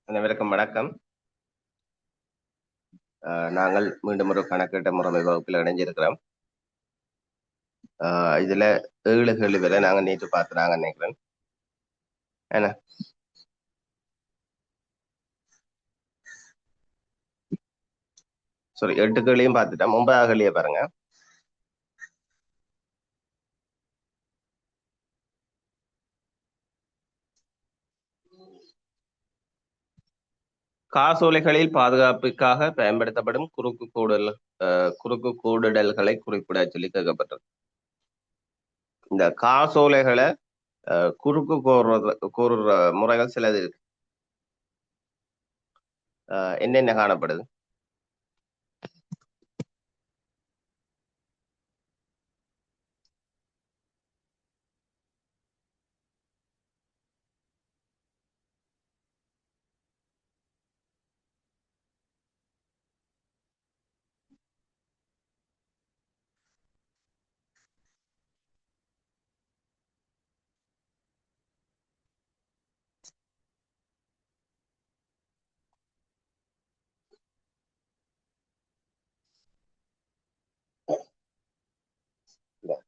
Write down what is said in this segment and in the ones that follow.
அனைவருக்கும் வணக்கம். நாங்கள் மீண்டும் ஒரு கணக்கீட்டு முறைமை வகுப்பில் இணைஞ்சிருக்கிறோம். இதுல 7 கேள்வி வரை நாங்க நேற்று பார்த்துனாங்க நினைக்கிறேன். என்ன சாரி 8 கேள்வியும் பார்த்துட்டோம். 9வது கேள்வியை பாருங்க. காசோலைகளில் பாதுகாப்புக்காக பயன்படுத்தப்படும் குறுக்கு கூடுதல்களை குறிப்பிட சொல்லி கேட்கப்பட்டது. இந்த காசோலைகளை குறுக்கு கூறுற முறைகள் சிலது இருக்கு. என்னென்ன காணப்படுது?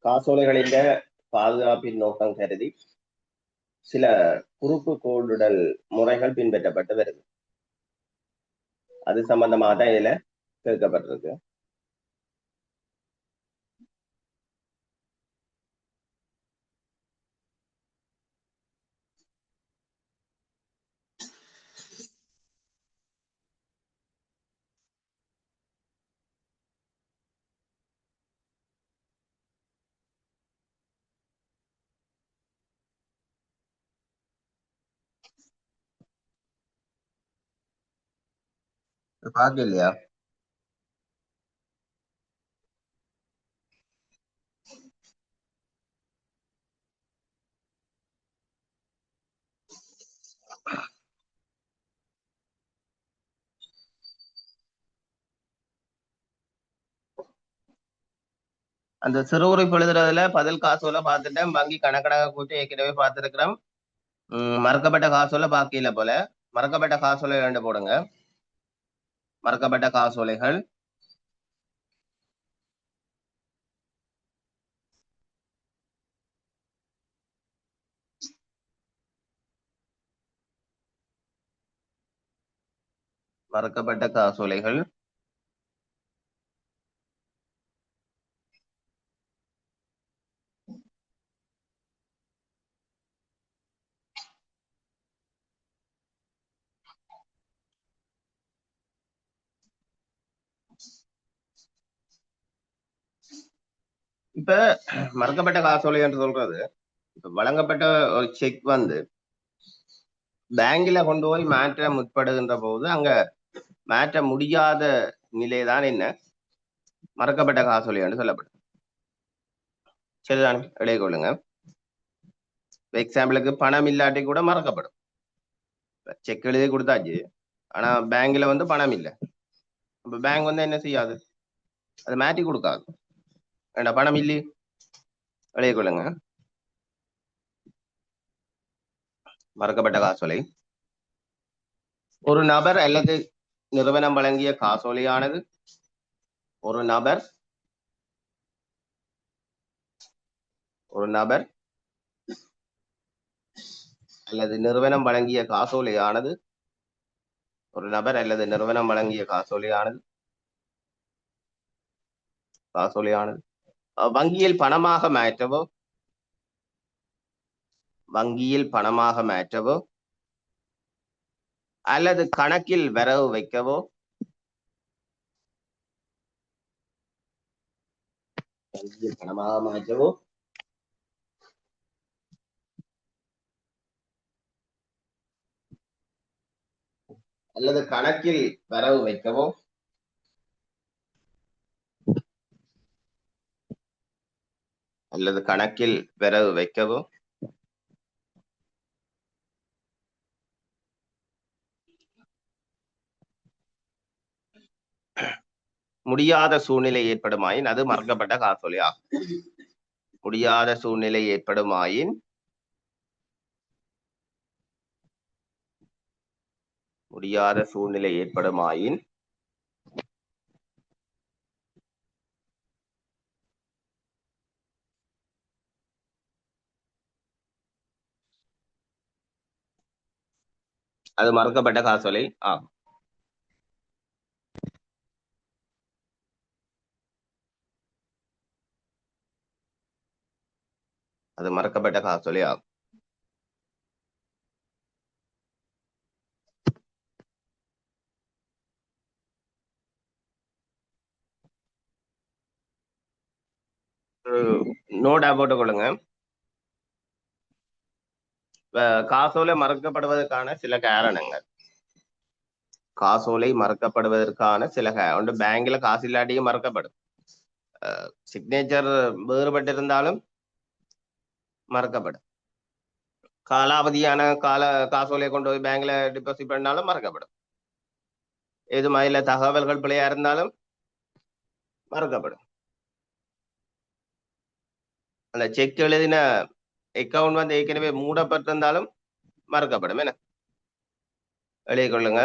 காசோலைகளின் பாதுகாப்பின் நோக்கம் கருதி சில குறுக்கு கூடுதல் முறைகள் பின்பற்றப்பட்டு வருது. அது சம்பந்தமாக தான் இதுல கேட்கப்பட்டிருக்கு. பார்க்க இல்லையா? அந்த சிறுகுறிப்பு எழுதுறதுல பதில் காசோல பார்த்துட்டேன். வங்கி கணக்கணக்க கூட்டி ஏற்கனவே பார்த்துருக்கிறோம். மறக்கப்பட்ட காசோல பாக்கியில போல மறக்கப்பட்ட காசோலை 2 போடுங்க. மறக்கப்பட்ட காசோலைகள் மறக்கப்பட்ட காசோலைகள் இப்ப மறக்கப்பட்ட காசோலை என்று சொல்றது, இப்ப வழங்கப்பட்ட ஒரு செக் பேங்கில கொண்டு போய் மாற்ற முற்படுகின்ற போது அங்க மாற்ற முடியாத நிலைதான் என்ன மறக்கப்பட்ட காசோலை என்று சொல்லப்படும். சரிதானே? எழுதி கொள்ளுங்க. எக்ஸாம்பிளுக்கு பணம் இல்லாட்டி கூட மறக்கப்படும். செக் எழுதி கொடுத்தாச்சு, ஆனா பேங்க்ல பணம் இல்லை. அப்ப பேங்க் என்ன செய்யாது? அதை மாற்றி கொடுக்காது. ஏண்டா பணம் இல்லையே, எழுதி கொள்ளுங்க. மறக்கப்பட்ட காசோலை ஒரு நபர் அல்லது நிறுவனம் வழங்கிய காசோலையானது ஒரு நபர் அல்லது நிறுவனம் வழங்கிய காசோலையானது வங்கியில் பணமாக மாற்றவோ அல்லது கணக்கில் வரவு வைக்கவோ அல்லது கணக்கில் வரவு வைக்கவோ முடியாத சூழ்நிலை ஏற்படுமாயின் அது மறக்கப்பட்ட காசோலை ஆகும். முடியாத சூழ்நிலை ஏற்படுமாயின் முடியாத சூழ்நிலை ஏற்படுமாயின் அது மறக்கப்பட்ட காசோலை ஆகும். அது மறக்கப்பட்ட காசோலை ஆகும். நோட்டா போட்டுக்கொள்ளுங்க. காசோலை மறக்கப்படுவதற்கான சில காரணங்கள். காசோலை மறக்கப்படுவதற்கான சில ஒன்று பேங்க்ல காசு இல்லாட்டியும் மறக்கப்படும். சிக்னேச்சர் வேறுபட்டிருந்தாலும் மறக்கப்படும். காலாவதியான காசோலையை கொண்டு போய் பேங்க்ல டிபாசிட் பண்ணாலும் மறக்கப்படும். எது மாதிரில தகவல்கள் பிழையா இருந்தாலும் மறக்கப்படும். அந்த செக் எழுதின அக்கவுண்ட் வந்து ஏற்கனவே மூடப்பட்டிருந்தாலும் மறக்கப்படும். என்ன எழுதி கொள்ளுங்க.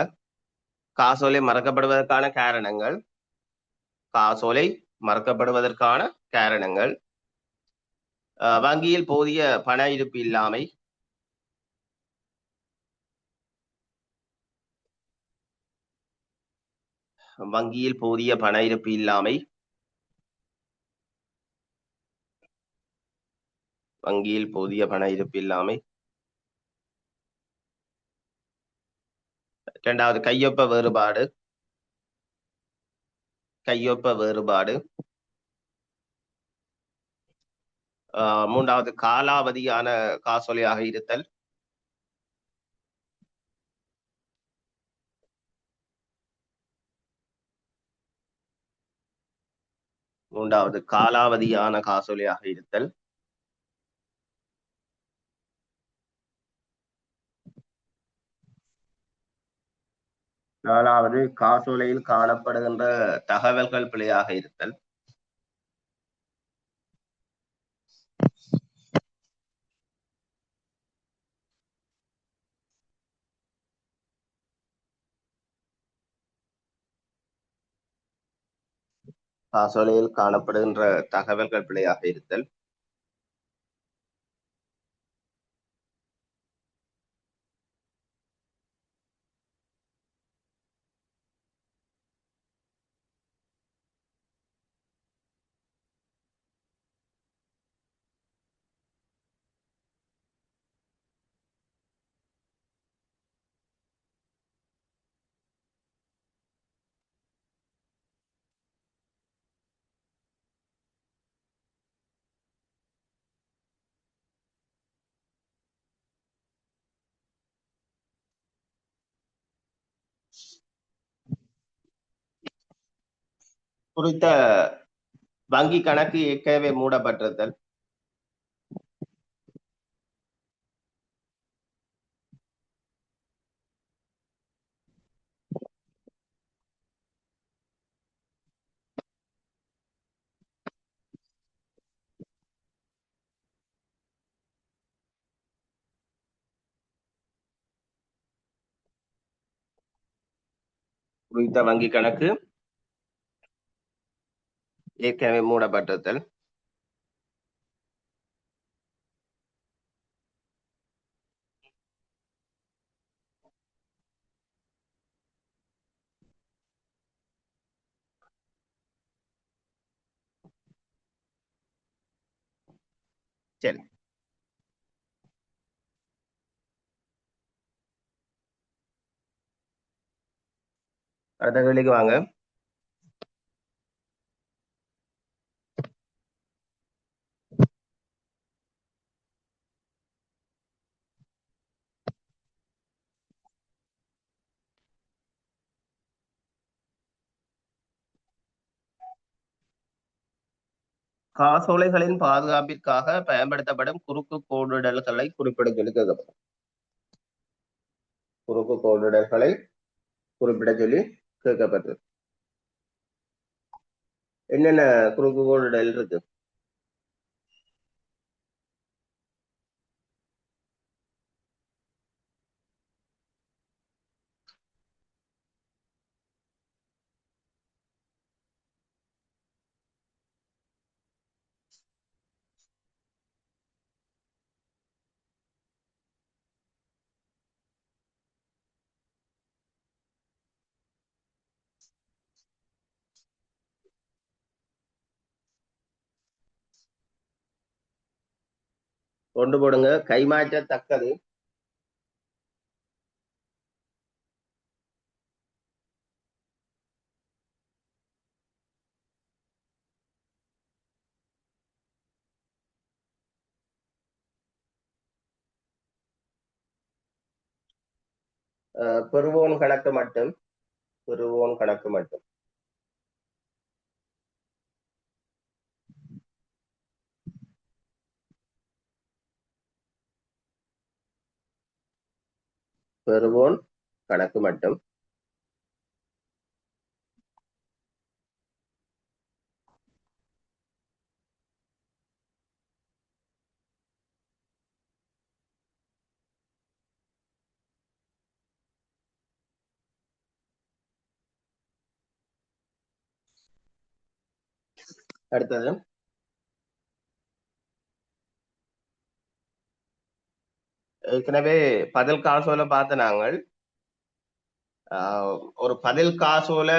காசோலை மறக்கப்படுவதற்கான காரணங்கள். காசோலை மறக்கப்படுவதற்கான காரணங்கள்: வங்கியில் போதிய பண இருப்பு இல்லாமை, வங்கியில் போதிய பண இருப்பு இல்லாமை, வங்கியில் போதிய பண இருப்பு இல்லாமை. இரண்டாவது கையொப்ப வேறுபாடு, கையொப்ப வேறுபாடு. மூன்றாவது காலாவதியான காசோலையாக இருத்தல். மூன்றாவது காலாவதியான காசோலையாக இருத்தல். நாலாவது காசோலையில் காணப்படுகின்ற தகவல்கள் பிழையாக இருத்தல். காசோலையில் காணப்படுகின்ற தகவல்கள் பிழையாக இருத்தல். குறித்த வங்கி கணக்கு ஏற்கனவே மூடப்பட்டிருத்தல். குறித்த வங்கி கணக்கு ஏற்கனவே மூடப்பட்டிருத்தல். சரி, அடுத்த கேள்விக்கு வாங்க. காசோலைகளின் பாதுகாப்பிற்காக பயன்படுத்தப்படும் குறுக்கு கோடிடல்களை குறிப்பிட சொல்லி கேட்கப்படும். குறுக்கு கோடிடல்களை குறிப்பிட சொல்லி கேட்கப்பட்டது. என்னென்ன குறுக்கு கோடிடல் இருக்கு? கொண்டு போடுங்க. கைமாற்றத்தக்கது பெறுவோன் கணக்கு மட்டும். பெறுவோன் கணக்கு மட்டும். பெறுவோன் கணக்கு மட்டும். அடுத்தது ஏற்கனவே பதில் காசோல பார்த்த நாங்கள் ஒரு பதில் காசோல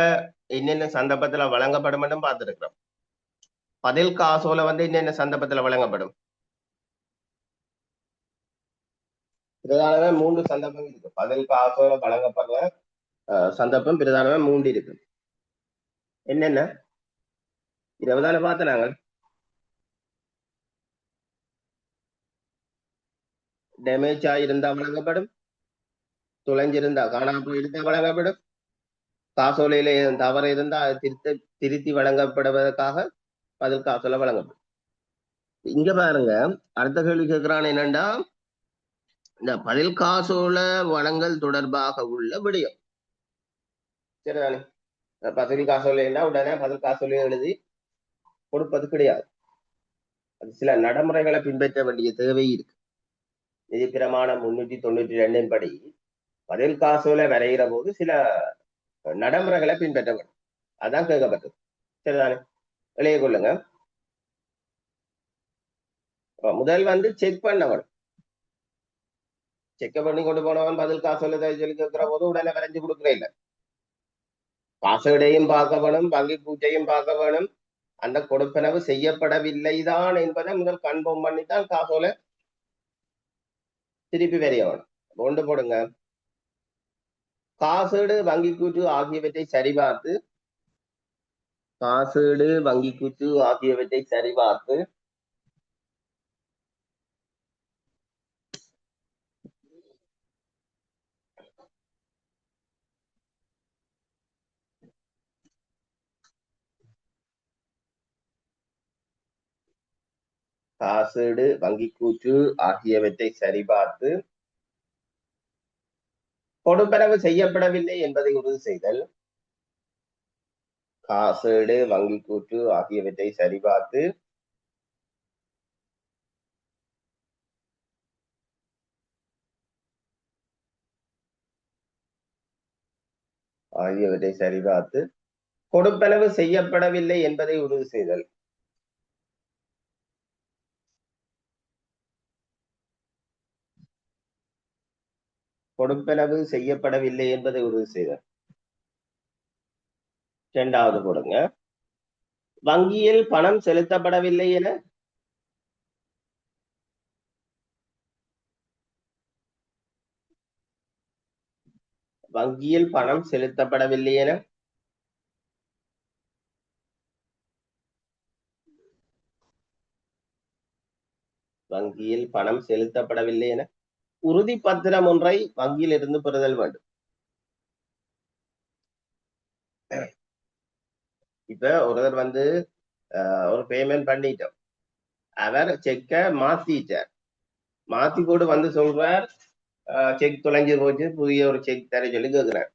என்னென்ன சந்தர்ப்பத்துல வழங்கப்படும் பார்த்திருக்கிறோம். பதில் காசோல வந்து என்னென்ன சந்தர்ப்பத்துல வழங்கப்படும்? பிரதானமே 3 சந்தர்ப்பம் இருக்கு. பதில் காசோல வழங்கப்படுற சந்தர்ப்பம் பிரதானமே 3 இருக்கு. என்னென்ன 20 பார்த்த நாங்கள். டேமேஜ் ஆயிருந்தா வழங்கப்படும், துளைஞ்சிருந்தா காணாம போயிருந்தா வழங்கப்படும், காசோலையில தவறு இருந்தா திருத்தி வழங்கப்படுவதற்காக பதில் காசோல வழங்கப்படும். இங்க பாருங்க, அடுத்த கேள்வி கேட்கிறான் என்னண்டா, இந்த பதில் காசோல வழங்கல் தொடர்பாக உள்ள விடயம். சரிதானே? பதில் காசோலைன்னா உடனே பதில் காசோலையை எழுதி கொடுப்பது கிடையாது. அது சில நடைமுறைகளை பின்பற்ற வேண்டிய தேவை இருக்கு. நிதி பிரமாணம் 392 படி பதில் காசோலை வரைகிற போது சில நடைமுறைகளை பின்பற்ற வேண்டும். அதான் கேட்கப்பட்டது. சரிதானே? எழுதிய கொள்ளுங்க. முதல் வந்து செக் பண்ணவன். செக் பண்ணி கொண்டு போனவன் பதில் காசோலை சொல்லி கேட்கிற போது உடனே வரைஞ்சு கொடுக்குற இல்லை. காசோடையும் பார்க்க வேணும், வங்கி பூச்சையும் பார்க்க வேணும். அந்த கொடுப்பனவு செய்யப்படவில்லைதான் என்பதை முதல் கன்ஃபார்ம் பண்ணித்தான் காசோலை திருப்பி வரைய வேணும். கொண்டு போடுங்க. காசீடு வங்கி கூற்று ஆகியவற்றை சரிபார்த்து காசீடு வங்கி கூற்று ஆகியவற்றை சரிபார்த்து காசீடு வங்கி கூற்று ஆகியவற்றை சரிபார்த்து கொடுப்பனவு செய்யப்படவில்லை என்பதை உறுதி செய்தல். காசீடு வங்கி கூற்று ஆகியவற்றை சரிபார்த்து கொடுப்பனவு செய்யப்படவில்லை என்பதை உறுதி செய்தல். கொடுப்பனவு செய்யப்படவில்லை என்பதை உறுதி செய்தல். இரண்டாவது போடுங்க. வங்கியில் பணம் செலுத்தப்படவில்லை என வங்கியில் பணம் செலுத்தப்படவில்லை என வங்கியில் பணம் செலுத்தப்படவில்லை என உறுதி பத்திரம் ஒன்றை வங்கியில் இருந்து பெறுதல் வேண்டும். இப்ப ஒருவர் வந்து ஒரு பேமெண்ட் பண்ணிட்டோம். அவர் செக்க மாத்திட்டார். மாத்தி போட்டு வந்து சொல்றார், செக் தொலைஞ்சு போச்சு, புதிய ஒரு செக் தர சொல்லி கேட்கிறார்.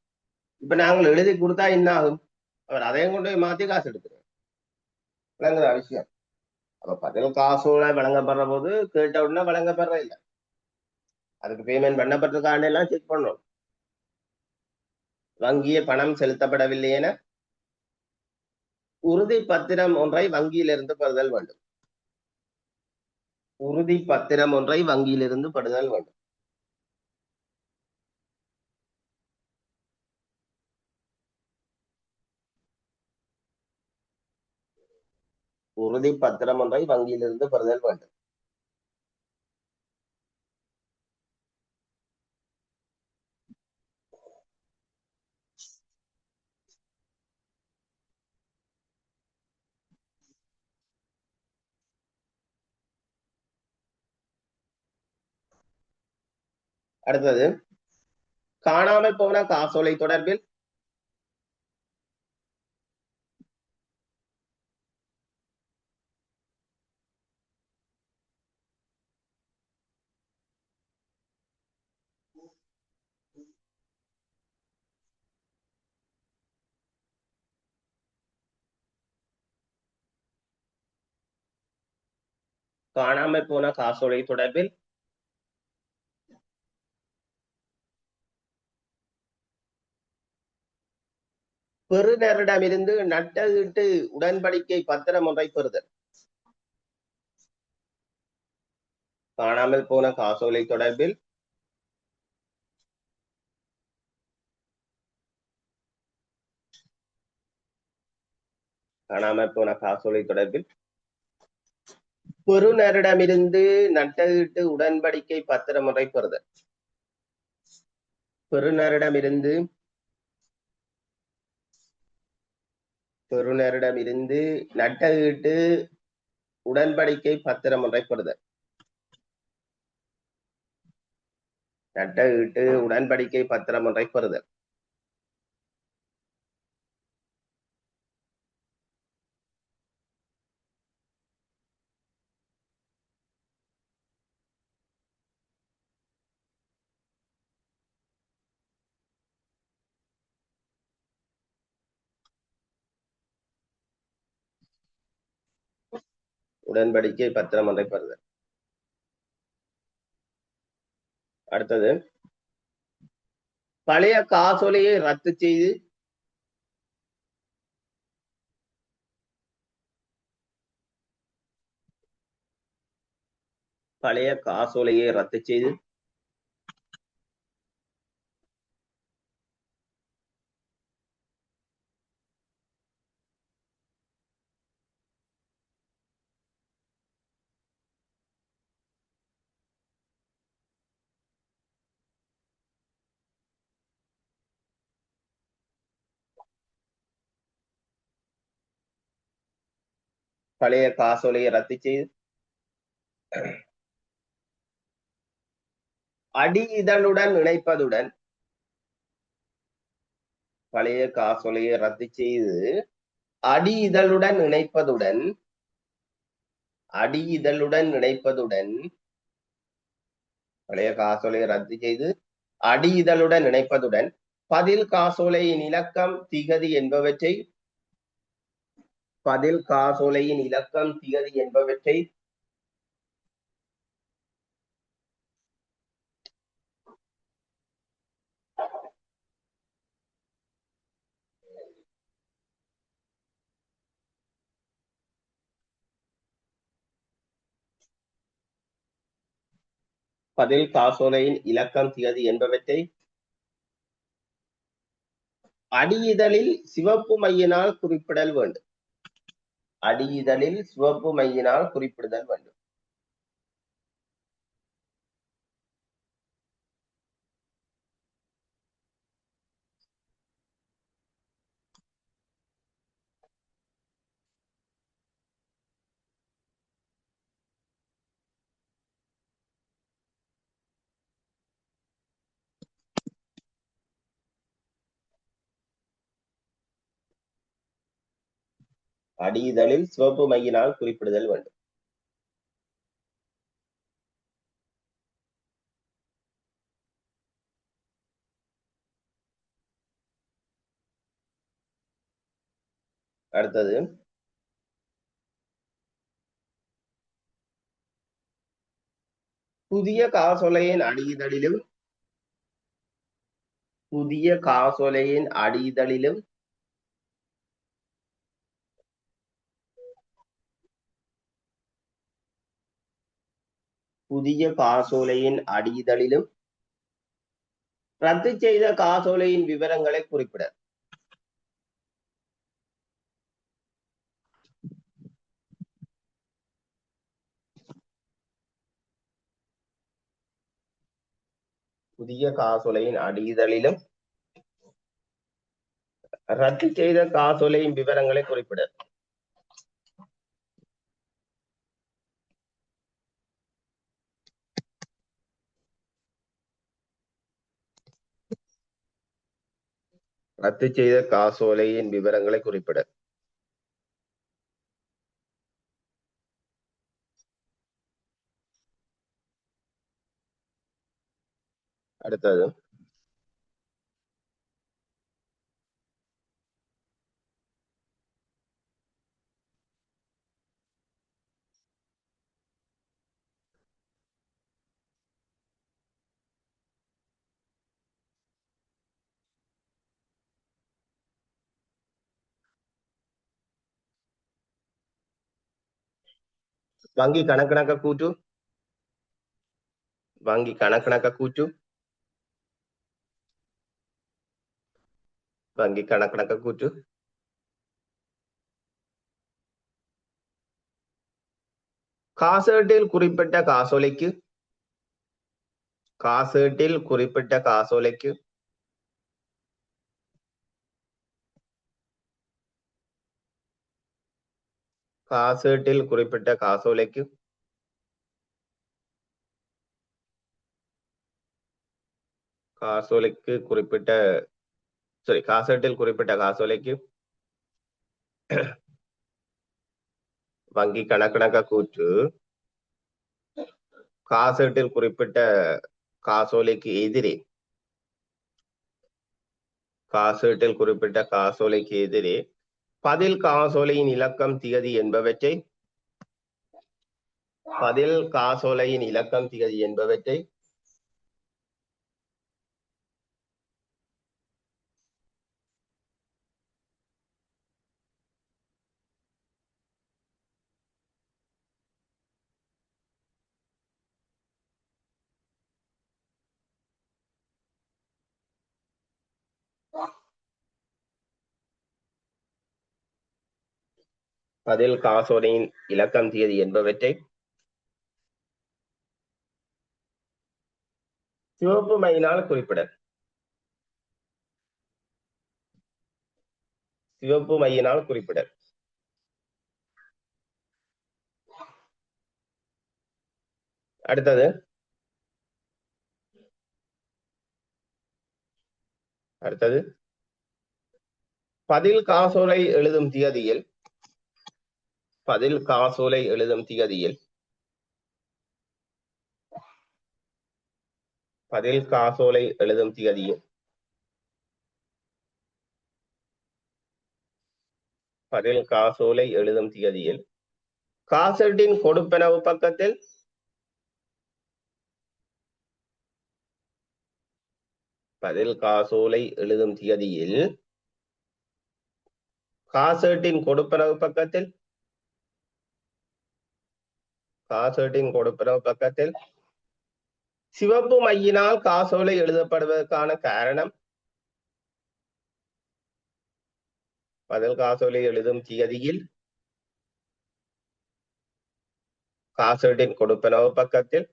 இப்ப நாங்கள் எழுதி கொடுத்தா என்ன ஆகும்? அவர் அதையும் கொண்டு போய் மாத்தி காசு எடுக்கிறார். விளங்குதா விஷயம்? அப்ப பதில் காசோட வழங்கப்படுற போது கேட்ட உடனே வழங்கப்படுற இல்லை. அதுக்கு பேமெண்ட் பண்ணப்பட்டிருக்கான்னு எல்லாம் செக் பண்ணணும். வங்கியில் பணம் செலுத்தப்படவில்லை என உறுதி பத்திரம் ஒன்றை வங்கியிலிருந்து பெறுதல் வேண்டும். உறுதி பத்திரம் ஒன்றை வங்கியிலிருந்து பெறுதல் வேண்டும். உறுதி பத்திரம் ஒன்றை வங்கியிலிருந்து பெறுதல் வேண்டும். அடுத்தது காணாமல் போன காசோலை தொடர்பில் காணாமல் போன காசோலை தொடர்பில் பெறுநரிடமிருந்து நட்டஈட்டு உடன்படிக்கை பத்திரம் ஒன்றை பெறுதல். காணாமல் போன காசோலை தொடர்பில் காணாமல் போன காசோலை தொடர்பில் பெறுநரிடமிருந்து நட்டஈட்டு உடன்படிக்கை பத்திரம் ஒன்றை பெறுதல். பெறுநரிடமிருந்து நட்டஈட்டு உடன்படிக்கை பத்திரம் ஒன்றை பெறுதல். நட்டஈட்டு உடன்படிக்கை பத்திரம் ஒன்றை பெறுதல். உடன்படிக்கை பத்திரம் ஒன்றை பெறுதல். அடுத்தது பழைய காசோலையை ரத்து செய்து பழைய காசோலையை ரத்து செய்து பழைய காசோலையை ரத்து செய்து அடி இதழுடன் இணைப்பதுடன் பழைய காசோலையை ரத்து செய்து அடி இதழுடன் இணைப்பதுடன் பழைய காசோலையை ரத்து செய்து அடி இதழுடன் இணைப்பதுடன் பதில் காசோலையின் இலக்கம் திகதி என்பவற்றை அடியிதழில் சிவப்பு மையினால் குறிப்பிடல் வேண்டும். அடியிதழில் சிவப்பு மையினால் குறிப்பிடுதல் வேண்டும். அடுத்தது புதிய காசோலையின் அடியிதழிலும் ரத்து செய்த காசோலையின் விவரங்களை குறிப்பிட. புதிய காசோலையின் அடியிதழிலும் ரத்து செய்த காசோலையின் விவரங்களை குறிப்பிட. ரத்து செய்த காசோலையின் விவரங்களை குறிப்பிட. அடுத்தது வங்கி கணக்கணக்க கூற்று. வங்கி கணக்கணக்க கூற்று. வங்கி கணக்கணக்க கூற்று. காசேட்டில் குறிப்பிட்ட காசோலைக்கு. காசேட்டில் குறிப்பிட்ட காசோலைக்கு. காசேட்டில் குறிப்பிட்ட காசோலைக்கு. காசோலைக்கு குறிப்பிட்ட காசேட்டில் குறிப்பிட்ட காசோலைக்கு வங்கி கணக்கணக்க கூற்று. காசேட்டில் குறிப்பிட்ட காசோலைக்கு எதிரே. காசேட்டில் குறிப்பிட்ட காசோலைக்கு எதிரே பதில் காசோலையின் இலக்கம் திகதி என்பவற்றை. பதில் காசோலையின் இலக்கம் திகதி என்பவற்றை பதில் காசோலையின் இலக்கம் திகதி என்பவற்றை சிவப்பு மையினால் குறிப்பிட. சிவப்பு மையினால் குறிப்பிட. அடுத்தது பதில் காசோலை எழுதும் திகதியில். பதில் காசோலை எழுதும் திகதியில் பதில் காசோலை எழுதும் திகதியில் பதில் காசோலை எழுதும் திகதியில் காசட்டின் கொடுப்பனவு பக்கத்தில். பதில் காசோலை எழுதும் திகதியில் காசட்டின் கொடுப்பனவு பக்கத்தில். காசட்டின் கொடுப்பனவு பக்கத்தில் சிவப்பு மையினால் காசோலை எழுதப்படுவதற்கான காரணம். பதில் காசோலை எழுதும் திகதியில் காசட்டின் கொடுப்பனவு பக்கத்தில்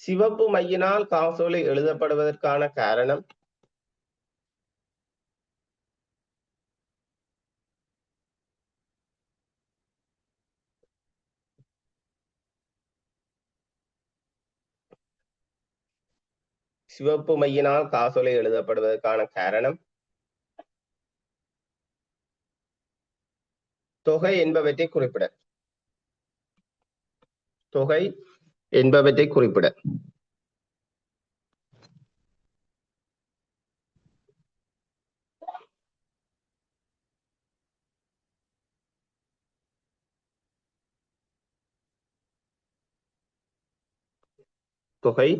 சிவப்பு மையினால் காசோலை எழுதப்படுவதற்கான காரணம். சிவப்பு மையினால் காசோலை எழுதப்படுவதற்கான காரணம் தொகை என்பவற்றை குறிப்பிட. தொகை என்பவற்றை குறிப்பிட. தொகை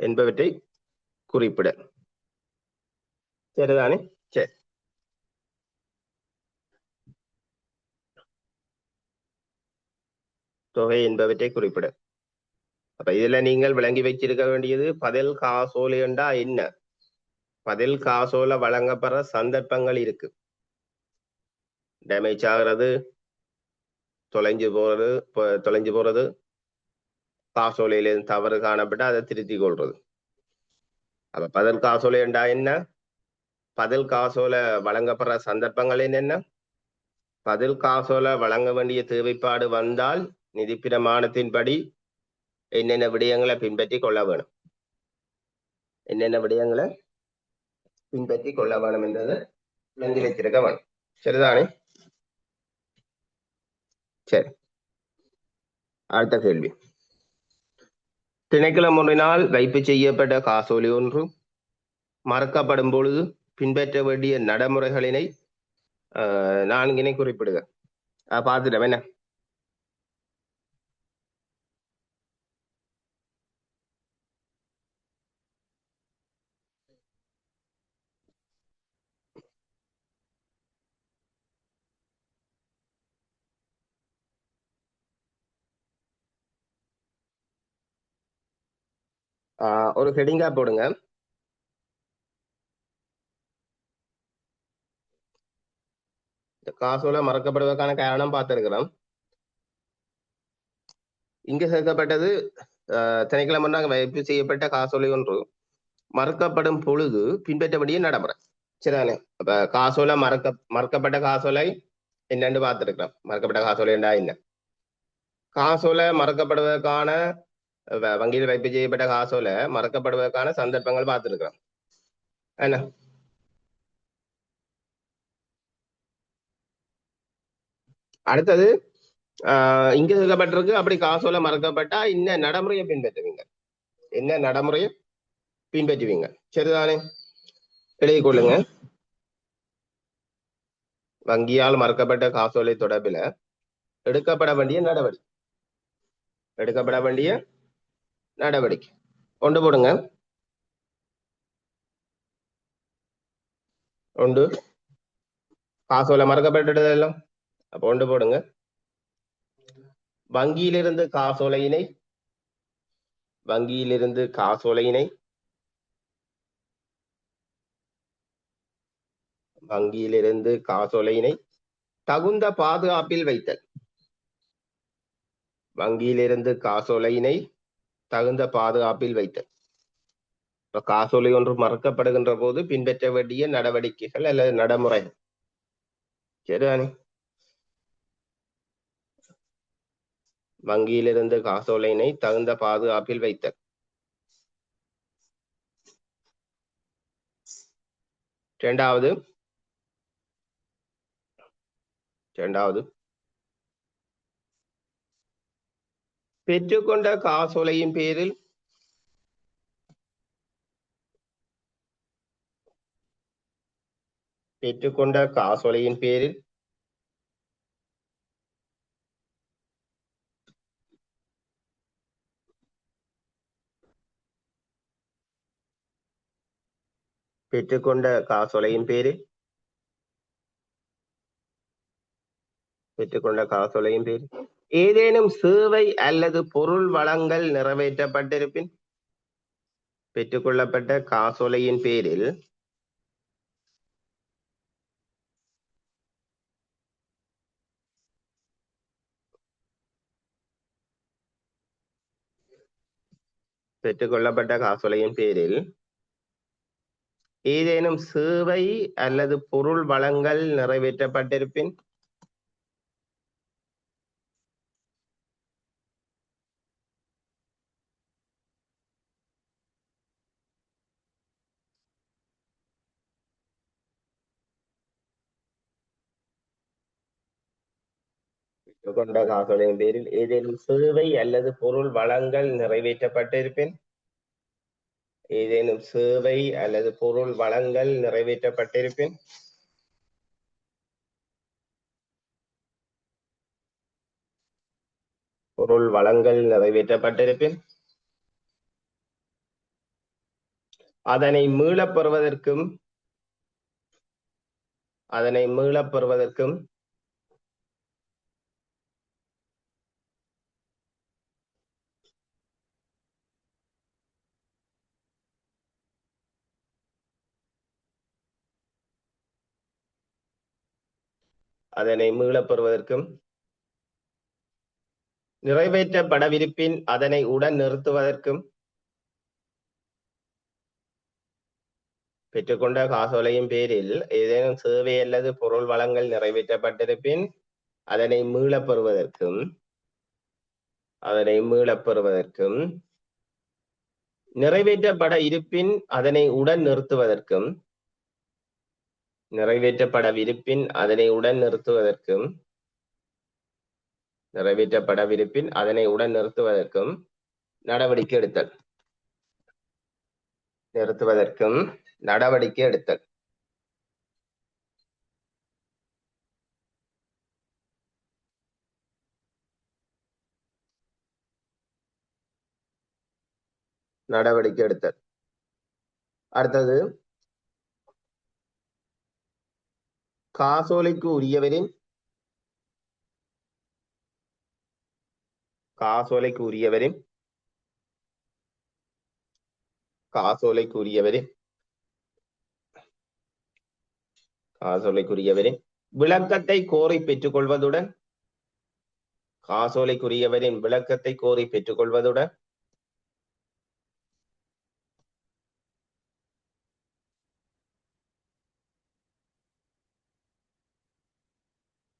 என்பவற்றை குறிப்பிட. சரிதானே? சரி. தொகை என்பவற்றை குறிப்பிட. அப்ப இதுல நீங்கள் விளங்கி வச்சிருக்க வேண்டியது பதில் காசோலை என்றா என்ன. பதில் காசோலை வழங்கப்படுற சந்தர்ப்பங்கள் இருக்கு. டேமேஜ் ஆகிறது, தொலைஞ்சு போறது, காசோலையில தவறு காணப்பட்டு அதை திருத்திக் கொள்றது. அப்ப பதில் காசோலை என்றா என்ன, பதில் காசோலை வழங்கப்படுற சந்தர்ப்பங்கள் என்ன, பதில் காசோலை வழங்க வேண்டிய தேவைப்பாடு வந்தால் நிதி பிரமாணத்தின்படி என்னென்ன விடயங்களை பின்பற்றி கொள்ள வேணும், என்னென்ன விடயங்களை பின்பற்றி கொள்ள வேணும் என்றது எழுதி வச்சிருக்க வேணும். சரிதானே? சரி, அடுத்த கேள்வி. திணைக்களம் ஒன்றினால் வைப்பு செய்யப்பட்ட காசோலை ஒன்று மறக்கப்படும் பொழுது பின்பற்ற வேண்டிய நடைமுறைகளினை நான்கினை குறிப்பிடுக. பார்த்துட்டோம் என்ன? ஒரு ஹெடிங்கா போடுங்க. காசோலை மறக்கப்படுவதற்கான காரணம் பார்த்திருக்கிறோம். இங்கு சேர்க்கப்பட்டது திணைக்களம் ஒன்றாக வைப்பு செய்யப்பட்ட காசோலை ஒன்று மறக்கப்படும் பொழுது பின்பற்ற வேண்டிய நடைமுறை. சரிதானே? அப்ப காசோலை மறக்கப்பட்ட காசோலை என்னன்னு பார்த்திருக்கிறோம். மறக்கப்பட்ட காசோலை என்றா என்ன? காசோலை மறக்கப்படுவதற்கான வங்கியில் வைப்பு செய்யப்பட்ட காசோலை மறக்கப்படுவதற்கான சந்தர்ப்பங்கள் பார்த்திருக்கிறோம் என்ன? அடுத்தது இங்க சொல்லப்பட்டிருக்கு, அப்படி காசோலை மறக்கப்பட்டா என்ன நடைமுறையை பின்பற்றுவீங்க? என்ன நடைமுறையை பின்பற்றுவீங்க? சரிதானே? எழுதி கொள்ளுங்க. வங்கியால் மறக்கப்பட்ட காசோலை தொடர்பில் எடுக்கப்பட வேண்டிய நடவடிக்கை கொண்டு போடுங்க. ஒன்று காசோலை மறக்கப்பட்டதெல்லாம் அப்ப கொண்டு போடுங்க. வங்கியிலிருந்து காசோலையினை தகுந்த பாதுகாப்பில் வைத்தல். வங்கியிலிருந்து காசோலையினை தகுந்த பாதுகாப்பில் வைத்தல். காசோலை ஒன்று மறக்கப்படுகின்ற போது பின்பற்ற வேண்டிய நடவடிக்கைகள் அல்லது நடைமுறைகள். சரிதானே? வங்கியிலிருந்து காசோலையினை தகுந்த பாதுகாப்பில் வைத்தல். இரண்டாவது பெற்றுக்கொண்ட காசோலையின் பேரில் ஏதேனும் சேவை அல்லது பொருள் வழங்கல் நிறைவேற்றப்பட்டிருப்பின் பெற்றுக்கொள்ளப்பட்ட காசோலையின் பேரில் ஏதேனும் சேவை அல்லது பொருள் வழங்கல் நிறைவேற்றப்பட்டிருப்பின் கொண்ட காசோலையின் பேரில் ஏதேனும் சேவை அல்லது பொருள் வழங்கல் நிறைவேற்றப்பட்டிருப்பின் அதனை மீளப் பெறுவதற்கும் நிறைவேற்றப்படவிருப்பின் அதனை உடன் நிறுத்துவதற்கும் பெற்றுக்கொண்ட காசோலையின் பேரில் ஏதேனும் சேவை அல்லது பொருள் வழங்கல் நிறைவேற்றப்பட்டிருப்பின் அதனை மீளப் பெறுவதற்கும் நிறைவேற்றப்பட இருப்பின் அதனை உடன் நிறுத்துவதற்கும் நிறைவேற்றப்படவிருப்பின் அதனை உடன் நிறுத்துவதற்கும் நடவடிக்கை எடுத்தல். அடுத்தது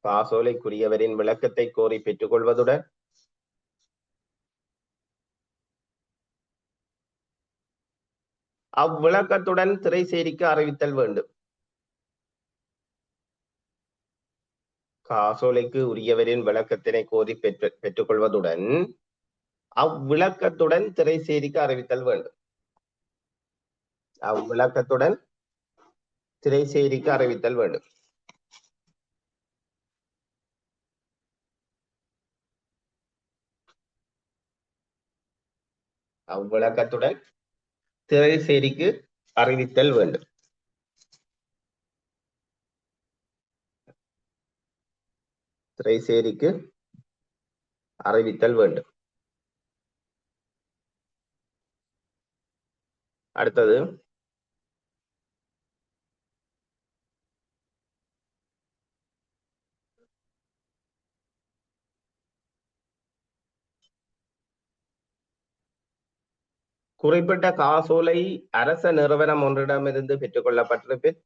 காசோலைக்கு உரியவரின் விளக்கத்தை கோரி பெற்றுக்கொள்வதுடன் அவ்விளக்கத்துடன் திரைசேரிக்கு அறிவித்தல் வேண்டும். காசோலைக்கு உரியவரின் விளக்கத்தினை கோரி பெற்றுக்கொள்வதுடன் அவ்விளக்கத்துடன் திரைசேரிக்கு அறிவித்தல் வேண்டும். அடுத்தது குறிப்பிட்ட காசோலை அரச நிறுவனம் ஒன்றிடமிருந்து பெற்றுக்கொள்ளப்பட்டிருப்பின்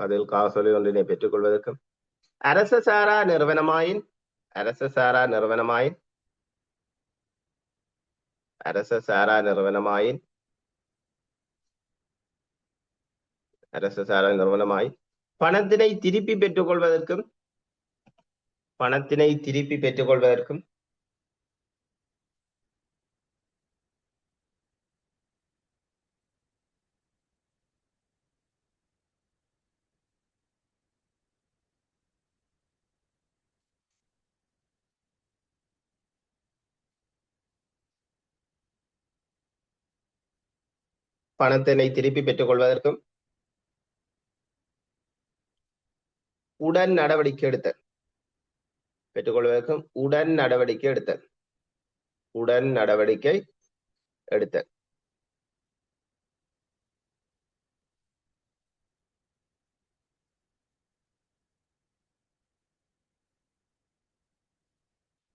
பதில் காசோலை ஒன்றினை பெற்றுக்கொள்வதற்கும் அரச சாரா நிறுவனமாயின் பணத்தினை திருப்பி பெற்றுக்கொள்வதற்கும்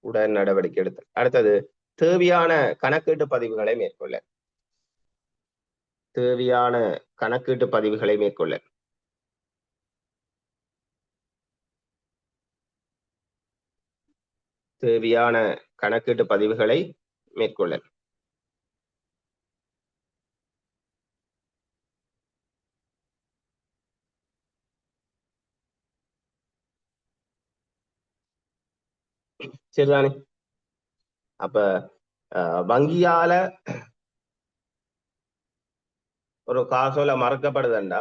உடன் நடவடிக்கை எடுத்தல். அடுத்தது தேவையான கணக்கீட்டு பதிவுகளை மேற்கொள்ள தேவையான கணக்கீட்டு பதிவுகளை மேற்கொள்ள. சரிதானே? அப்ப வங்கியால ஒரு காசோலை மறக்கப்படுதுண்டா,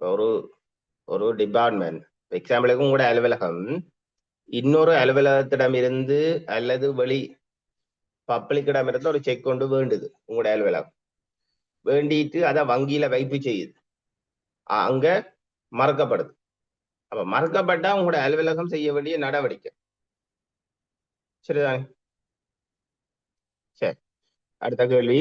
ஒரு ஒரு டிபார்ட்மெண்ட், எக்ஸாம்பிளுக்கு உங்களோட அலுவலகம் இன்னொரு அலுவலகத்திடமிருந்து அல்லது வெளி பப்ளிக்கிடமிருந்து ஒரு செக் கொண்டு வேண்டுது, உங்களோட அலுவலகம் வேண்டிட்டு அதை வங்கியில வைப்பு செய்யுது, அங்க மறக்கப்படுது. அப்ப மறக்கப்பட்டா உங்களோட அலுவலகம் செய்ய வேண்டிய நடவடிக்கை. சரிதானே? சரி, அடுத்த கேள்வி.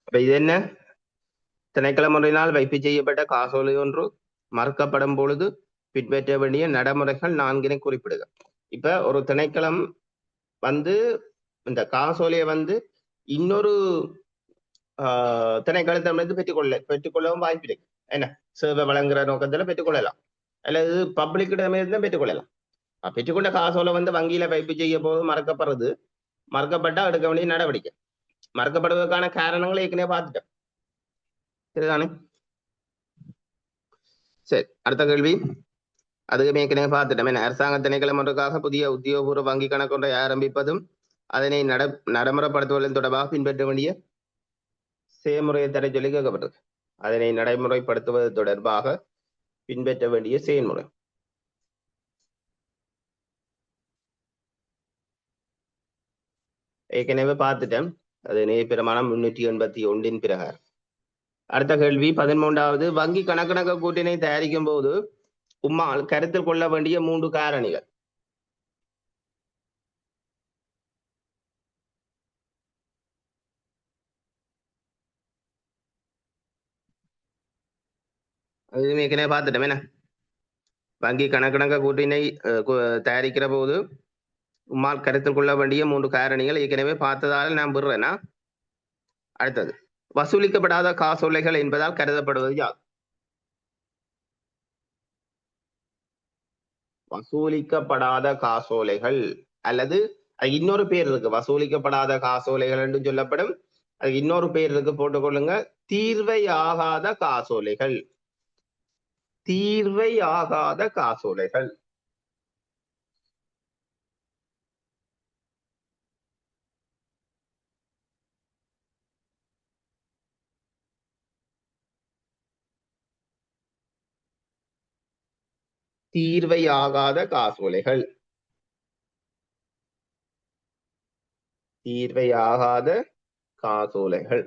அப்ப இது என்ன? திணைக்கள முறையினால் வைப்பு செய்யப்பட்ட காசோலை ஒன்று மறுக்கப்படும் பொழுது பின்பற்ற வேண்டிய நடைமுறைகள் 4 குறிப்பிடுக. இப்ப ஒரு திணைக்களம் வந்து இந்த காசோலையை வந்து இன்னொரு திணைக்களத்திலிருந்து பெற்றுக்கொள்ளவும் வாய்ப்பு இருக்கு. என்ன, சேவை வழங்குற நோக்கத்துல பெற்றுக்கொள்ளலாம், அல்லது பப்ளிக்கிடமிருந்து பெற்றுக்கொள்ளலாம். பெற்றுக்கொண்ட காசோலை வந்து வங்கியில வைப்பு செய்ய போது மறக்கப்படுறது, மறக்கப்பட்டா எடுக்க வேண்டிய நடவடிக்கை. மறக்கப்படுவதற்கான காரணங்களை ஏற்கனவே பார்த்துட்டோம். சரிதானே? சரி, அடுத்த கேள்வி. அதுக்கு ஏற்கனவே பார்த்துட்டோம். அரசாங்க திணைக்களம் ஒன்றுக்காக புதிய உத்தியோகபூர்வ வங்கி கணக்கு ஒன்றை ஆரம்பிப்பதும் அதனை நடைமுறைப்படுத்துவதன் தொடர்பாக பின்பற்ற வேண்டிய செயல்முறையை தர சொல்லி கேட்கப்பட்டது. அதனை நடைமுறைப்படுத்துவது தொடர்பாக பின்பற்ற வேண்டிய செயல்முறை. ஏற்கனவே பார்த்துட்டேன். அது நிதி பிரமாணம் 381 பிரகாரம். அடுத்த கேள்வி 13வது. வங்கி கணக்கணக்க கூட்டினை தயாரிக்கும் போது உம்மால் கருத்தில் கொள்ள வேண்டிய 3 காரணிகள். அது ஏற்கனவே பார்த்துட்டோம். என்ன, வங்கி கணக்கணக்க கூட்டினை தயாரிக்கிற போது உம்மால் கருத்தில் கொள்ள வேண்டிய 3 காரணிகள் ஏற்கனவே பார்த்ததால் நான் விடுறேன்னா. அடுத்தது, வசூலிக்கப்படாத காசோலைகள் என்பதால் கருதப்படுவது யார்? வசூலிக்கப்படாத காசோலைகள், அல்லது இன்னொரு பேர் இருக்கு, வசூலிக்கப்படாத காசோலைகள் என்று சொல்லப்படும். அது இன்னொரு பேர் இருக்கு, போட்டுக்கொள்ளுங்க. தீர்வை ஆகாத காசோலைகள். தீர்வை ஆகாத காசோலைகள். தீர்வை ஆகாத காசோலைகள். தீர்வை ஆகாத காசோலைகள்.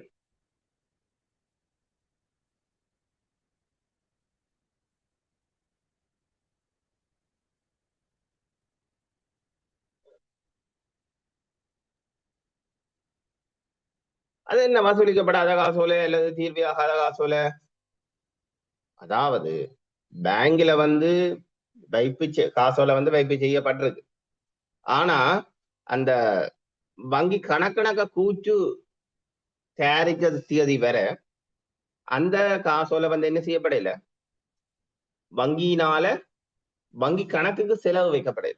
அது என்ன வசூலிக்கப்படாத காசோலை அல்லது தீர்வை ஆகாத காசோலை? அதாவது பேங்க்ல வந்து வைப்பு காசோலை வந்து வைப்பு செய்யப்பட்டிருக்கு. ஆனா அந்த வங்கி கணக்கணக்க கூற்று தயாரிக்கிற தேதி வர அந்த காசோலை வந்து என்ன செய்யப்படல, வங்கியினால வங்கி கணக்குக்கு செலவு வைக்கப்படல.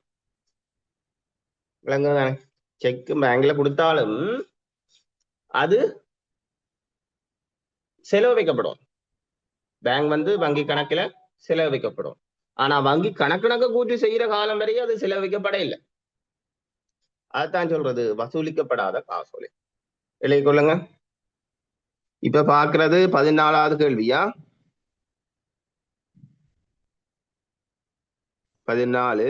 விளங்குதானே? செக் பேங்க்ல கொடுத்தாலும் அது செலவு வைக்கப்படும். பேங்க் வந்து வங்கி கணக்குல செலவு வைக்கப்படும். ஆனா வங்கி கணக்கணக்க கூட்டி செய்யற காலம் வரையும் அது செலவு வைக்கப்பட இல்லை. அதுதான் சொல்றது வசூலிக்கப்படாத காசோலை. எழுதி கொள்ளுங்க. இப்ப பாக்குறது 14வது கேள்வியா? 14.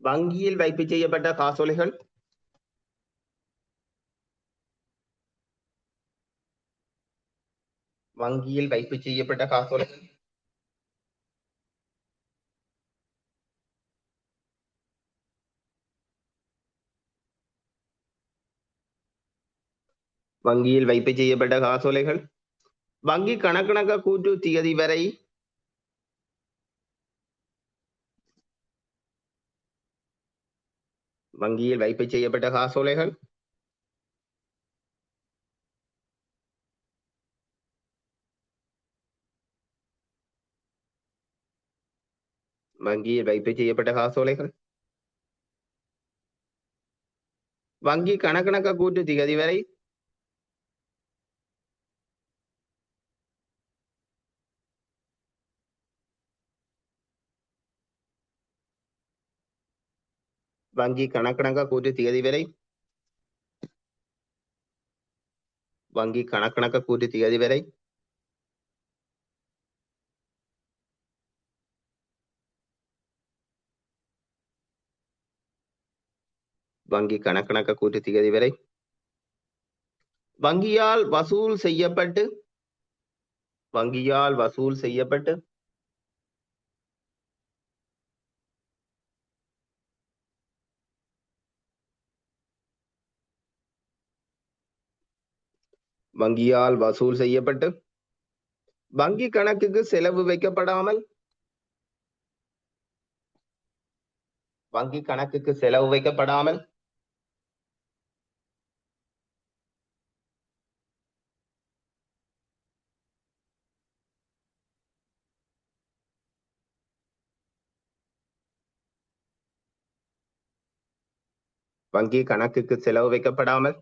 வங்கியில் வைப்பு செய்யப்பட்ட காசோலைகள். வங்கியில் வைப்பு செய்யப்பட்ட காசோலைகள். வங்கியில் வைப்பு செய்யப்பட்ட காசோலைகள். வங்கி கணக்கணக்க கூற்று திகதி வரை வங்கியில் வைப்பு செய்யப்பட்ட காசோலைகள் வங்கியில் வைப்பு செய்யப்பட்ட காசோலைகள் வங்கி கணக்கணக்க கூற்று திகதி வரை வங்கி கணக்கணக்க கூற்று திகதி வரை வங்கி கணக்கணக்க கூற்று திகதி வரை வங்கி கணக்கணக்க கூற்று திகதி வரை வங்கியால் வசூல் செய்யப்பட்டு வங்கியால் வசூல் செய்யப்பட்டு வங்கியால் வசூல் செய்யப்பட்டு வங்கி கணக்குக்கு செலவு வைக்கப்படாமல் வங்கி கணக்குக்கு செலவு வைக்கப்படாமல் வங்கி கணக்குக்கு செலவு வைக்கப்படாமல்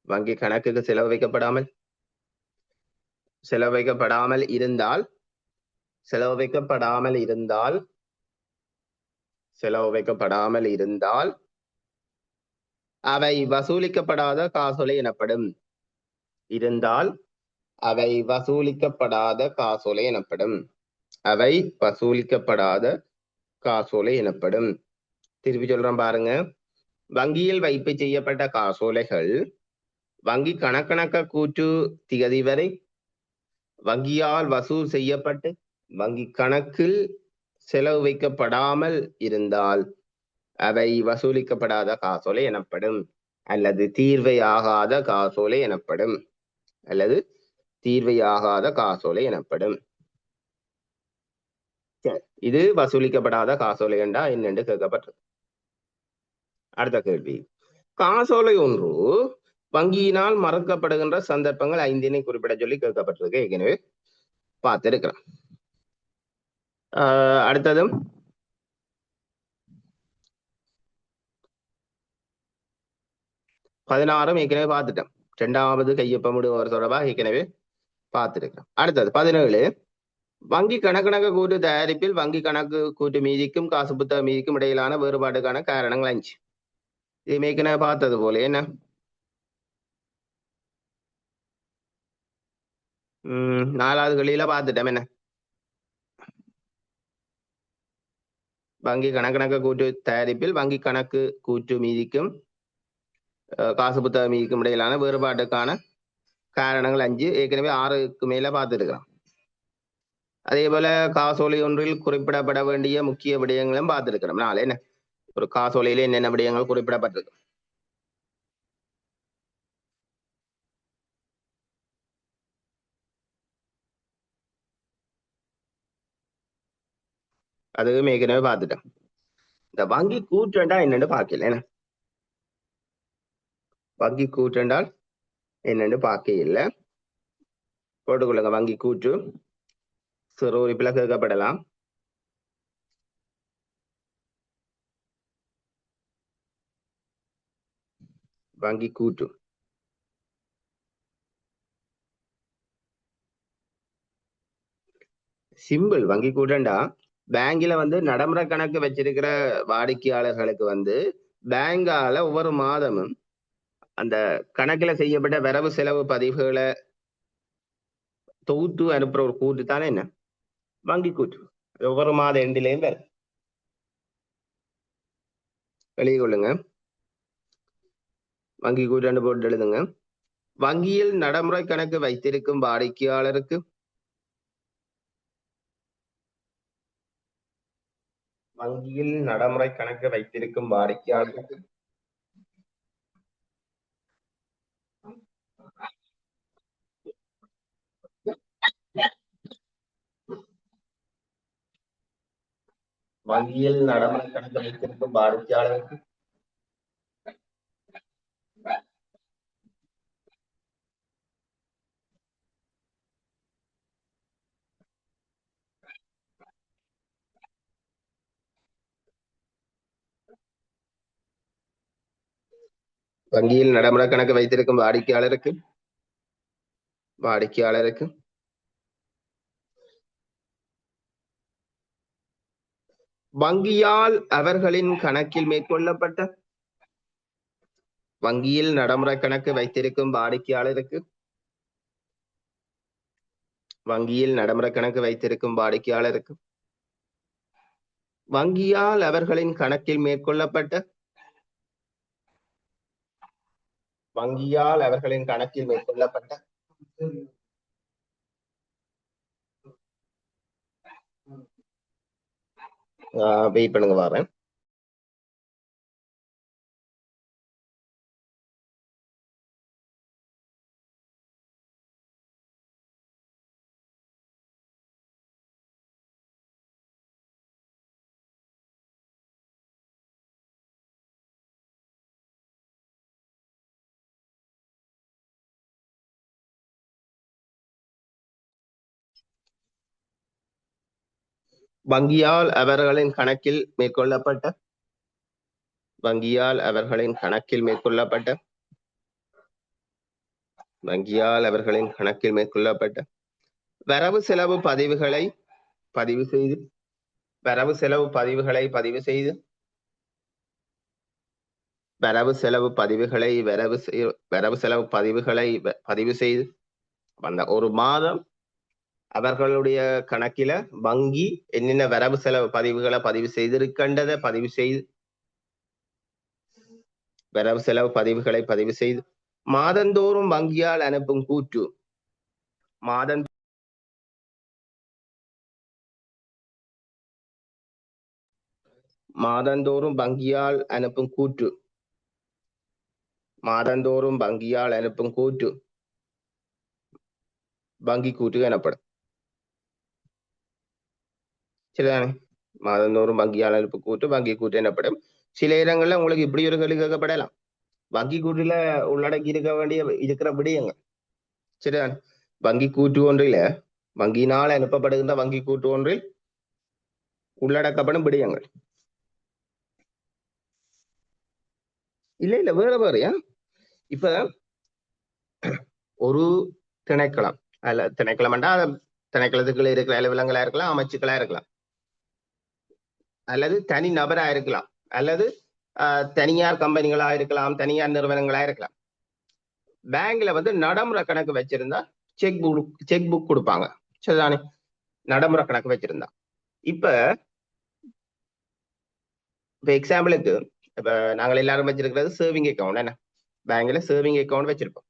வங்கி கணக்குக்கு செலவு வைக்கப்படாமல் செலவு வைக்கப்படாமல் இருந்தால் செலவு வைக்கப்படாமல் இருந்தால் செலவு வைக்கப்படாமல் இருந்தால் அவை வசூலிக்கப்படாத காசோலை எனப்படும் இருந்தால் அவை வசூலிக்கப்படாத காசோலை எனப்படும் அவை வசூலிக்கப்படாத காசோலை எனப்படும் திருப்பி சொல்றேன் பாருங்க வங்கியில் வைப்பு செய்யப்பட்ட காசோலைகள் வங்கி கணக்கணக்க கூற்று திகதி வரை வங்கியால் வசூல் செய்யப்பட்டு வங்கி கணக்கில் செலவு வைக்கப்படாமல் இருந்தால் அவை வசூலிக்கப்படாத காசோலை எனப்படும் அல்லது தீர்வையாகாத காசோலை எனப்படும் அல்லது தீர்வையாகாத காசோலை எனப்படும் இது வசூலிக்கப்படாத காசோலை என்றா என்னென்று கேட்கப்பட்டது. அடுத்த கேள்வி காசோலை ஒன்று வங்கியினால் மறக்கப்படுகின்ற சந்தர்ப்பங்கள் 5 குறிப்பிட சொல்லி கேட்கப்பட்டிருக்கு. ஏற்கனவே பார்த்திருக்கிறோம். அடுத்ததும் 16 ஏற்கனவே பார்த்துட்டோம். 2வது கையொப்பமிடுபவர் தொடர்பாக ஏற்கனவே பார்த்திருக்கிறோம். அடுத்தது 17 வங்கி கணக்கணக்க கூட்டு தயாரிப்பில் வங்கி கணக்கு கூட்டு மீதிக்கும் காசு புத்தக மீதிக்கும் இடையிலான வேறுபாடுக்கான காரணங்கள் 5. இது ஏற்கனவே பார்த்தது போல என்ன 4வது கேள்வியில பார்த்துட்டோம். என்ன வங்கி கணக்கணக்க கூட்டு தயாரிப்பில் வங்கி கணக்கு கூட்டு மீதிக்கும் காசு புத்தக மீதிக்கும் இடையிலான வேறுபாட்டுக்கான காரணங்கள் 5. ஏற்கனவே 6க்கு மேல பார்த்துருக்கிறோம். அதே போல காசோலை ஒன்றில் குறிப்பிடப்பட வேண்டிய முக்கிய விடயங்களும் பார்த்திருக்கிறோம். நாளை என்ன ஒரு காசோலையில என்னென்ன விடயங்கள் குறிப்பிடப்பட்டிருக்கு. அதுவும் ஏற்கனவே பார்த்துட்டோம். இந்த வங்கி கூற்றண்டா என்னன்னு பார்க்கல. என்ன வங்கி கூற்றண்டால் என்னன்னு பார்க்க இல்லை. போட்டுக்கொள்ளுங்க வங்கி கூற்று சிறு உறுப்பில கேட்கப்படலாம். வங்கி கூற்று சிம்பிள். வங்கி கூற்றண்டா பேங்க்ல நடைமுறை கணக்கு வச்சிருக்கிற வாடிக்கையாளர்களுக்கு பேங்கால ஒவ்வொரு மாதமும் அந்த கணக்குல செய்யப்பட்ட வரவு செலவு பதிவுகளை தொகுத்து அனுப்புற ஒரு கூற்று தானே என்ன வங்கி கூற்று. ஒவ்வொரு மாத எண்டிலையும் வேறு எழுதி கொள்ளுங்க. வங்கி கூற்று போட்டு எழுதுங்க. வங்கியில் நடைமுறை கணக்கு வைத்திருக்கும் வாடிக்கையாளருக்கு வங்கியில் நடைமுறை கணக்கு வைத்திருக்கும் வாடிக்கையாளருக்கு வங்கியில் நடைமுறை கணக்கு வைத்திருக்கும் வாடிக்கையாளருக்கு வங்கியில் நடைமுறை கணக்கு வைத்திருக்கும் வாடிக்கையாளருக்கு வங்கியால் அவர்களின் கணக்கில் மேற்கொள்ளப்பட்ட வங்கியில் நடைமுறை கணக்கு வைத்திருக்கும் வாடிக்கையாளருக்கு வங்கியில் நடைமுறை கணக்கு வைத்திருக்கும் வாடிக்கையாளருக்கு வங்கியால் அவர்களின் கணக்கில் மேற்கொள்ளப்பட்ட வங்கியால் அவர்களின் கணக்கில் மேற்கொள்ளப்பட்ட வெயிட் பண்ணுங்க வரேன். வங்கியால் அவர்களின் கணக்கில் மேற்கொள்ளப்பட்ட வங்கியால் அவர்களின் கணக்கில் மேற்கொள்ளப்பட்ட வங்கியால் அவர்களின் கணக்கில் மேற்கொள்ளப்பட்ட வரவு செலவு பதிவுகளை பதிவு செய்து வரவு செலவு பதிவுகளை பதிவு செய்து வரவு செலவு பதிவுகளை வரவு செலவு பதிவுகளை பதிவு செய்து அந்த ஒரு மாதம் அவர்களுடைய கணக்கில வங்கி என்னென்ன வரவு செலவு பதிவுகளை பதிவு செய்திருக்கின்றதை பதிவு செய்து வரவு செலவு பதிவுகளை பதிவு செய்து மாதந்தோறும் வங்கியால் அனுப்பும் கூற்று மாதந்தோறும் வங்கியால் அனுப்பும் கூற்று மாதந்தோறும் வங்கியால் அனுப்பும் கூற்று வங்கி கூற்று எனப்படும். சரிதானே? மாதந்தோறும் வங்கியால் அனுப்பும் கூற்று வங்கி கூற்று எனப்படும். சில இடங்கள்ல உங்களுக்கு இப்படி ஒரு கேள்வி கேட்கப்படலாம், வங்கி கூற்றுல உள்ளடக்கி இருக்கிற விடயங்கள். சரிதானே? வங்கி கூற்று ஒன்றில வங்கியினால் அனுப்பப்படுகின்ற வங்கி கூற்று ஒன்றில் உள்ளடக்கப்படும் விடயங்கள். இல்ல வேற வேறையா? இப்ப ஒரு திணைக்களம் அல்ல திணைக்களம்டா திணைக்களத்துக்குள்ள இருக்கிற அலுவலங்களா இருக்கலாம், அமைச்சுக்களா இருக்கலாம், அல்லது தனி நபரா இருக்கலாம், அல்லது தனியார் கம்பெனிகளா இருக்கலாம், தனியார் நிறுவனங்களா இருக்கலாம். பேங்க்ல வந்து நடைமுறை கணக்கு வச்சிருந்தா செக் புக் கொடுப்பாங்க. சரிதானே? நடைமுறை கணக்கு வச்சிருந்தா இப்ப எக்ஸாம்பிளுக்கு இப்ப நாங்கள் எல்லாரும் வச்சிருக்கிறது சேவிங் அக்கௌண்ட். என்ன பேங்க்ல சேவிங் அக்கௌண்ட் வச்சிருப்போம்.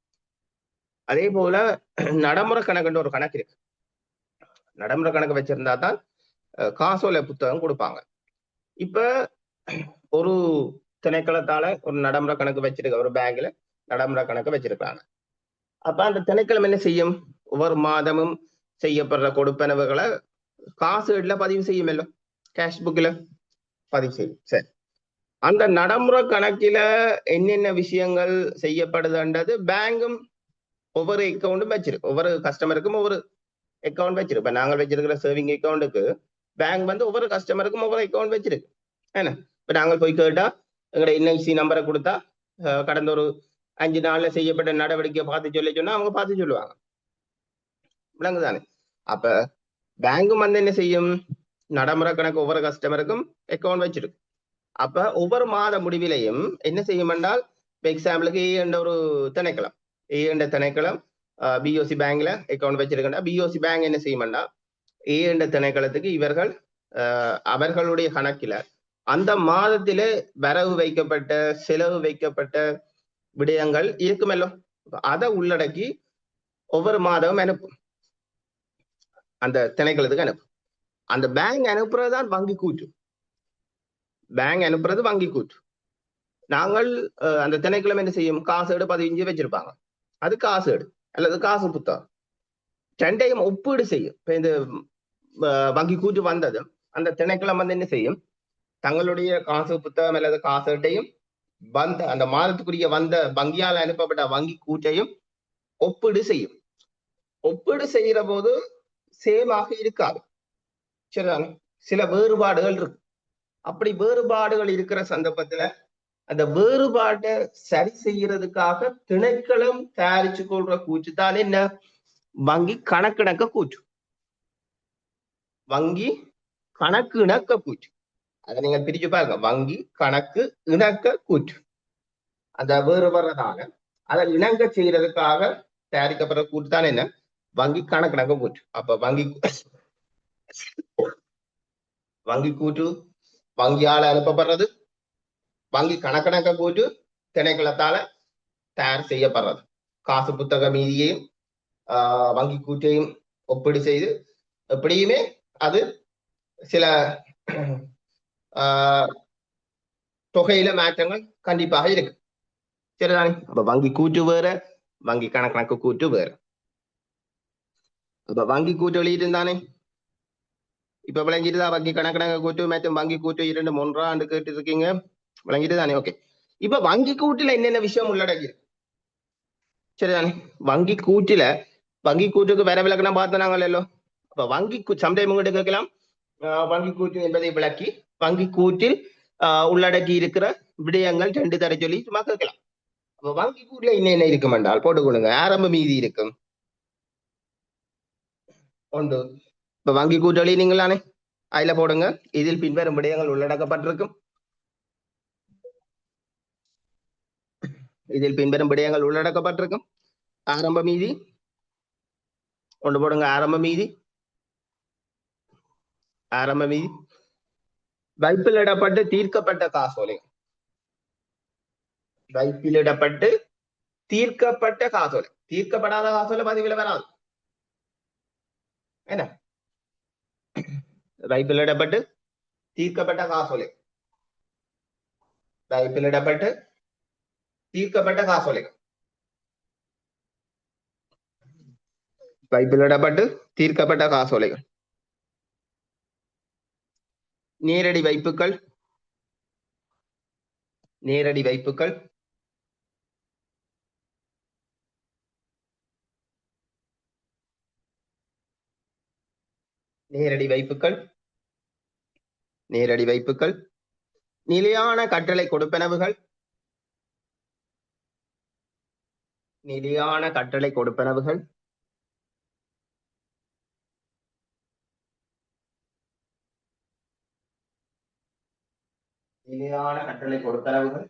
அதே போல நடைமுறை கணக்குன்ற ஒரு கணக்கு இருக்கு. நடைமுறை கணக்கு வச்சிருந்தா தான் காசோலை புத்தகம் கொடுப்பாங்க. இப்ப ஒரு திணைக்களத்தால ஒரு நடைமுறை கணக்கு வச்சிருக்க ஒரு பேங்க்ல நடைமுறை கணக்கு வச்சிருக்காங்க. அப்ப அந்த திணைக்களம் என்ன செய்யும்? ஒவ்வொரு மாதமும் செய்யப்படுற கொடுப்பனவுகளை காசுல பதிவு செய்யும், இல்ல கேஷ் புக்ல பதிவு செய்யும். சரி, அந்த நடைமுறை கணக்கில என்னென்ன விஷயங்கள் செய்யப்படுதுன்றது பேங்கும் ஒவ்வொரு அக்கௌண்ட்டும் வச்சிருக்கு. ஒவ்வொரு கஸ்டமருக்கும் ஒவ்வொரு அக்கௌண்ட் வச்சிருக்கு. இப்ப நாங்கள் வச்சிருக்கிற சேவிங் அக்கௌண்ட்டுக்கு பேங்க் வந்து ஒவ்வொரு கஸ்டமருக்கும் ஒவ்வொரு அக்கௌண்ட் வச்சிருக்கு. என்ன இப்ப நாங்கள் போய் கேட்டா எங்களோட என்ஐசி நம்பரை கொடுத்தா கடந்த ஒரு 5 நாள்ல செய்யப்பட்ட நடவடிக்கையை பார்த்து சொன்னா அவங்க பார்த்து சொல்லுவாங்க. விளங்குதானே? அப்ப பேங்கும் வந்து என்ன செய்யும்? நடைமுறை கணக்கு ஒவ்வொரு கஸ்டமருக்கும் அக்கௌண்ட் வச்சிருக்கு. அப்ப ஒவ்வொரு மாத முடிவிலையும் என்ன செய்யும் என்றால், எக்ஸாம்பிளுக்கு ஏ என்ற ஒரு திணைக்களம் பிஓசி பேங்க்ல அக்கௌண்ட் வச்சிருக்கா, பிஓசி பேங்க் என்ன செய்யும்னா ஏ என்ற திணைக்களத்துக்கு இவர்கள் அவர்களுடைய கணக்கில அந்த மாதத்தில வரவு வைக்கப்பட்ட செலவு வைக்கப்பட்ட விடயங்கள் இருக்குமல்லோ, அதை உள்ளடக்கி ஒவ்வொரு மாதமும் அனுப்பும். அந்த திணைக்களத்துக்கு அனுப்பும். அந்த பேங்க் அனுப்புறதுதான் வங்கி கூற்று. பேங்க் அனுப்புறது வங்கி கூற்று. நாங்கள் அந்த திணைக்களம் என்ன செய்யும்? காசேடு பதிஞ்சு வச்சிருப்பாங்க. அது காசேடு அல்லது காசு புத்தகம் ரெண்டையும் ஒப்பீடு செய்யும். இப்ப இந்த வங்கி கூற்று வந்தது அந்த திணைக்களம் வந்து என்ன செய்யும், தங்களுடைய காசு புத்தகம் அல்லது காசட்டையும் வந்த அந்த மாதத்துக்குரிய வந்த வங்கியால் அனுப்பப்பட்ட வங்கி கூற்றையும் ஒப்பீடு செய்யும். ஒப்பீடு செய்கிற போது சேமாக இருக்காது, சரிதானே? சில வேறுபாடுகள் இருக்கு. அப்படி வேறுபாடுகள் இருக்கிற சந்தர்ப்பத்துல அந்த வேறுபாட்டை சரி செய்யறதுக்காக திணைக்களம் தயாரிச்சு கொள்ற கூற்று தான் என்ன, வங்கி கணக்கிணக்க கூற்று. வங்கி கணக்கு இணக்க கூற்று. அதை நீங்க பிரிச்சு பாருங்க, வங்கி கணக்கு இணக்க கூற்று. அந்த வேறுபடுறதால அதை இணங்க செய்யறதுக்காக தயாரிக்கப்படுற கூற்று தான் என்ன, வங்கி கணக்கிணக்க கூற்று. அப்ப வங்கி கூற்று வங்கியால அனுப்பப்படுறது, வங்கி கணக்கிணக்க கூற்று திணைக்களத்தால தயார் செய்யப்படுறது. காசு புத்தக மீதியையும் வங்கி கூற்றையும் ஒப்பீடு செய்து எப்படியுமே அது சில தொகையில மாற்றங்கள் கண்டிப்பாக இருக்கு, சரிதானே? அப்ப வங்கி கூற்று வேற, வங்கி கணக்கு கூற்று வேற. அப்ப வங்கி கூற்று வெளியிட்டு இப்ப விளங்கிட்டுதான் வங்கி கணக்கு கூற்று மற்றும் வங்கி கூற்று இரண்டும் ஒன்றாண்டு கேட்டு இருக்கீங்க, விளங்கிட்டு தானே? ஓகே. இப்ப வங்கி கூற்றுல என்னென்ன விஷயம் உள்ளடங்கி, சரிதானே? வங்கி கூற்றுக்கு வேற விளக்கணம் பார்த்தனாங்கல்ல. அப்ப வங்கி சம்டைம் உங்கள்கிட்ட கேட்கலாம், வங்கி கூற்று என்பதை விளக்கி வங்கி கூற்றில் உள்ளடக்கி இருக்கிற விடயங்கள் 2 தர சொல்லி சும்மா கேட்கலாம். அப்ப வங்கி கூற்றுல என்ன இருக்கும் என்றால் போட்டுக்கொள்ளுங்க, ஆரம்ப மீதி இருக்கும் ஒன்று. இப்ப வங்கி கூற்று எழுதினீங்களானே, அதுல போடுங்க, இதில் பின்வரும் விடயங்கள் உள்ளடக்கப்பட்டிருக்கும். இதில் பின்வரும் விடயங்கள் உள்ளடக்கப்பட்டிருக்கும். ஆரம்ப மீதி ஒன்று போடுங்க, ஆரம்ப மீதி வைப்பிலிடப்பட்டு தீர்க்கப்பட்ட காசோலை, வைப்பிலிடப்பட்டு தீர்க்கப்பட்ட காசோலை. தீர்க்கப்படாத காசோலை பதிவில் வராது, என்ன? வைப்பிலிடப்பட்டு தீர்க்கப்பட்ட காசோலை, வைப்பிலிடப்பட்டு தீர்க்கப்பட்ட காசோலைகள், வைப்பிலிடப்பட்டு தீர்க்கப்பட்ட காசோலைகள். நேரடி வைப்புகள், நேரடி வைப்புகள், நேரடி வைப்புகள், நேரடி வைப்புகள், நிலையான கட்டளை கொடுப்பனவுகள், நிலையான கட்டளை கொடுப்பனவுகள், நிலையான கட்டளை கொடுப்பனவுகள்,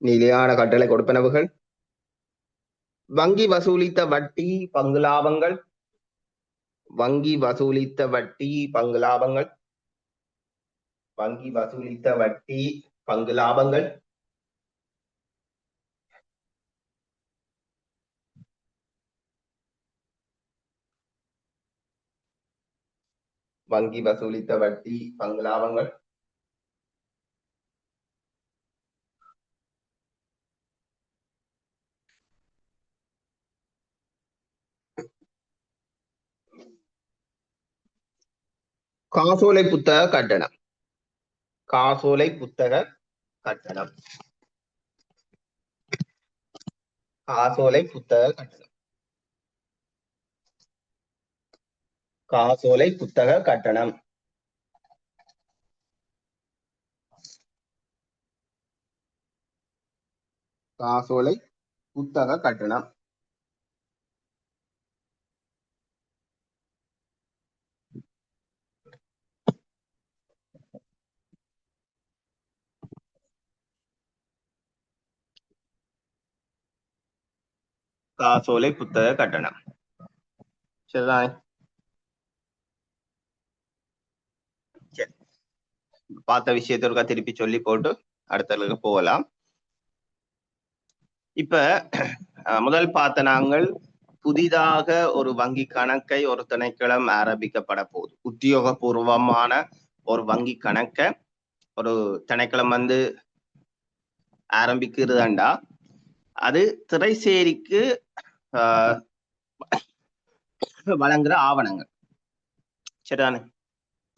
நிலையான கட்டளை கொடுப்பனவுகள், வங்கி வசூலித்த வட்டி பங்கு லாபங்கள், வங்கி வசூலித்த வட்டி பங்கு லாபங்கள், வங்கி வசூலித்த வட்டி பங்கு லாபங்கள், வங்கி வசூலித்த வட்டி பங்கு லாபங்கள், காசோலை புத்தக கட்டணம், காசோலை புத்தக கட்டணம், காசோலை புத்தக கட்டணம், காசோலை புத்தக கட்டணம், காசோலை புத்தக கட்டணம், காசோலை புத்தக கட்டணம், சரிதான்? சரி, பார்த்த விஷயத்திற்கா திருப்பி சொல்லி போட்டு அடுத்த போகலாம். இப்ப முதல் பார்த்த நாங்கள் புதிதாக ஒரு வங்கி கணக்கை ஒரு திணைக்களம் ஆரம்பிக்கப்பட போகுது. உத்தியோகபூர்வமான ஒரு வங்கி கணக்கை ஒரு திணைக்களம் வந்து ஆரம்பிக்கிறதுண்டா அது திரைசேரிக்கு வழங்குற ஆவணங்கள். சரிதானே?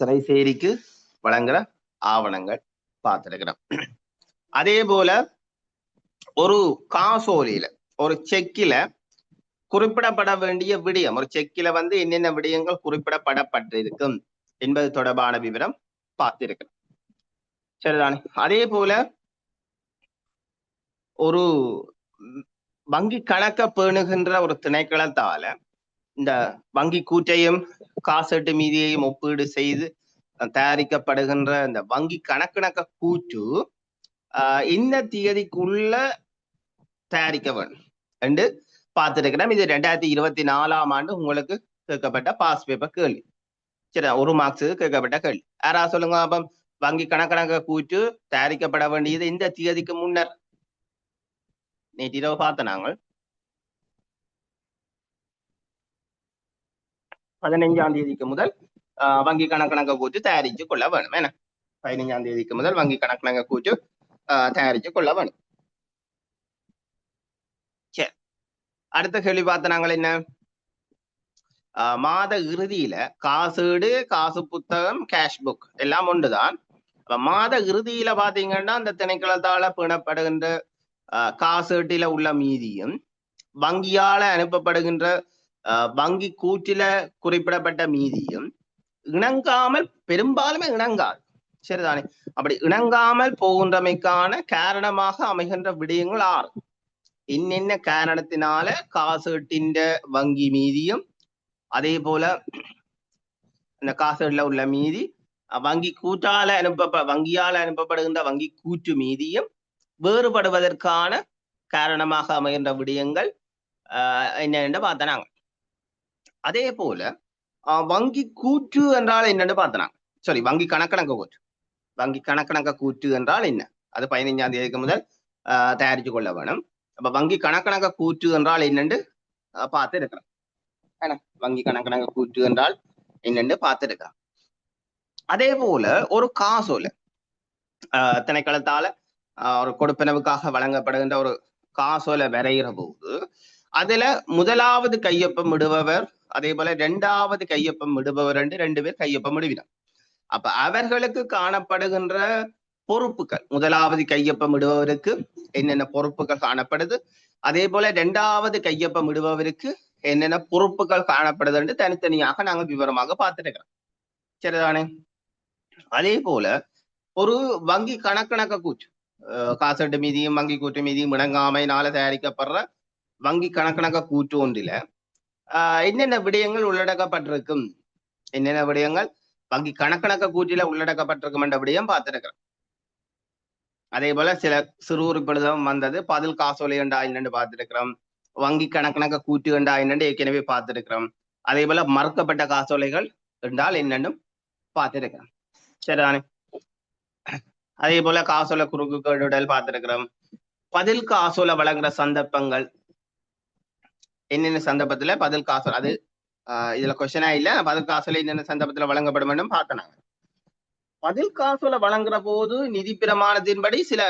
திரைசேரிக்கு வழங்குற ஆவணங்கள் பார்த்திருக்கிறோம். அதே போல ஒரு காசோலியில ஒரு செக்கில குறிப்பிடப்பட வேண்டிய விடயம், ஒரு செக்கில வந்து என்னென்ன விடயங்கள் குறிப்பிடப்படப்பட்டிருக்கும் என்பது தொடர்பான விவரம் பார்த்திருக்கிறோம். சரிதானே? அதே போல ஒரு வங்கி கணக்க பேணுகின்ற ஒரு திணைக்களத்தால இந்த வங்கி கூற்றையும் காசீட்டு மீதியையும் ஒப்பீடு செய்து தயாரிக்கப்படுகின்ற இந்த வங்கி கணக்கிணக்க கூற்று இந்த தேதிக்குள்ள தயாரிக்க வேண்டும் என்று பார்த்திருக்கிறோம். இது 2024ஆம் ஆண்டு உங்களுக்கு கேட்கப்பட்ட பாஸ் பேப்பர் கேள்வி. சரி, 1 மார்க்ஸுக்கு கேட்கப்பட்ட கேள்வி. யாரா சொல்லுங்க. அப்ப வங்கி கணக்கணக்க கூற்று தயாரிக்கப்பட வேண்டியது இந்த தேதிக்கு முன்னர். நேற்று இரவு பார்த்த நாங்கள் 15ஆம் தேதிக்கு முதல் வங்கி கணக்கணக்க கூற்று தயாரித்து கொள்ள வேணும். என்ன 15ஆம் தேதிக்கு முதல் வங்கி கணக்கணக்க கூற்று தயாரித்து கொள்ள வேணும். சரி, அடுத்த கேள்வி பார்த்த நாங்கள் என்ன, மாத இறுதியில காசீடு, காசு புத்தகம், கேஷ் புக் எல்லாம் ஒன்றுதான். மாத இறுதியில பாத்தீங்கன்னா அந்த திணைக்களத்தால பேணப்படுகின்ற காசீட்டில உள்ள மீதியும் வங்கியால அனுப்பப்படுகின்ற வங்கி கூற்றில குறிப்பிடப்பட்ட மீதியும் இணங்காமல், பெரும்பாலுமே இணங்காது. சரிதானே? அப்படி இணங்காமல் போகின்றமைக்கான காரணமாக அமைகின்ற விடயங்கள் 6. என்னென்ன காரணத்தினால காசீட்டின் வங்கி மீதியும் அதே போல இந்த காசீட்டுல உள்ள மீதி வங்கி கூற்றால வங்கியால அனுப்பப்படுகின்ற வங்கி கூற்று மீதியும் வேறுபடுவதற்கான காரணமாக அமைகின்ற விடயங்கள் என்னென்னு பார்த்தனாங்க. அதே போல வங்கி கூற்று என்றால் என்னன்னு பார்த்தனாங்க. சாரி, வங்கி கணக்கணக்க கூற்று. வங்கி கணக்கணக்க கூற்று என்றால் என்ன, அது 15ஆம் தேதிக்கு முதல் தயாரித்து கொள்ள வேணும். அப்ப வங்கி கணக்கணக்க கூற்று என்றால் என்னன்னு பார்த்து இருக்கிறோம். வங்கி கணக்கணக்க கூற்று என்றால் என்னன்னு பார்த்துருக்கான். அதே போல ஒரு காசோலை திணைக்களத்தால ஒரு கொடுப்பனவுக்காக வழங்கப்படுகின்ற ஒரு காசோலை வரைகிற போது அதுல முதலாவது கையொப்பம் இடுபவர், அதே போல 2வது கையொப்பம் இடுபவர் என்று 2 பேர் கையொப்பம் இடுவினார். அப்ப அவர்களுக்கு காணப்படுகின்ற பொறுப்புகள், முதலாவது கையொப்பம் இடுபவருக்கு என்னென்ன பொறுப்புகள் காணப்படுது, அதே போல 2வது கையொப்பம் இடுபவருக்கு என்னென்ன பொறுப்புகள் காணப்படுது என்று தனித்தனியாக நாங்கள் விவரமாக பார்த்துருக்கிறோம். சரிதானே? அதே போல ஒரு வங்கி கணக்கணக்க கூற்று, காசீட்டு மீதியும் வங்கி கூற்று மீதியும் இணங்காமையினால தயாரிக்கப்படுற வங்கி கணக்கணக்க கூற்று ஒன்றில என்னென்ன விடயங்கள் உள்ளடக்கப்பட்டிருக்கும், என்னென்ன விடயங்கள் வங்கி கணக்கணக்க கூற்றில உள்ளடக்கப்பட்டிருக்கும் என்ற விடயம் பார்த்திருக்கிறோம். அதே போல சில சிறு உறுப்பினரும் வந்தது பதில் காசோலை என்றா என்னன்னு பார்த்திருக்கிறோம். வங்கி கணக்கணக்க கூற்று என்றா என்னன்னு ஏற்கனவே பார்த்திருக்கிறோம். அதே போல மறுக்கப்பட்ட காசோலைகள் என்றால் என்னன்னு பார்த்திருக்கிறோம். சரிதானே? அதே போல காசோலை குறுக்குகள் பார்த்திருக்கிறோம். பதில் காசோலை வழங்குற சந்தர்ப்பங்கள் என்னென்ன சந்தர்ப்பத்துல பதில் காசோலை, அது இதுல கொஸ்டினா இல்ல, பதில் காசோலை என்னென்ன சந்தர்ப்பத்துல வழங்கப்படும் என்றும் பார்த்தனாங்க. பதில் காசோலை வழங்குற போது நிதி பிரமாணத்தின்படி சில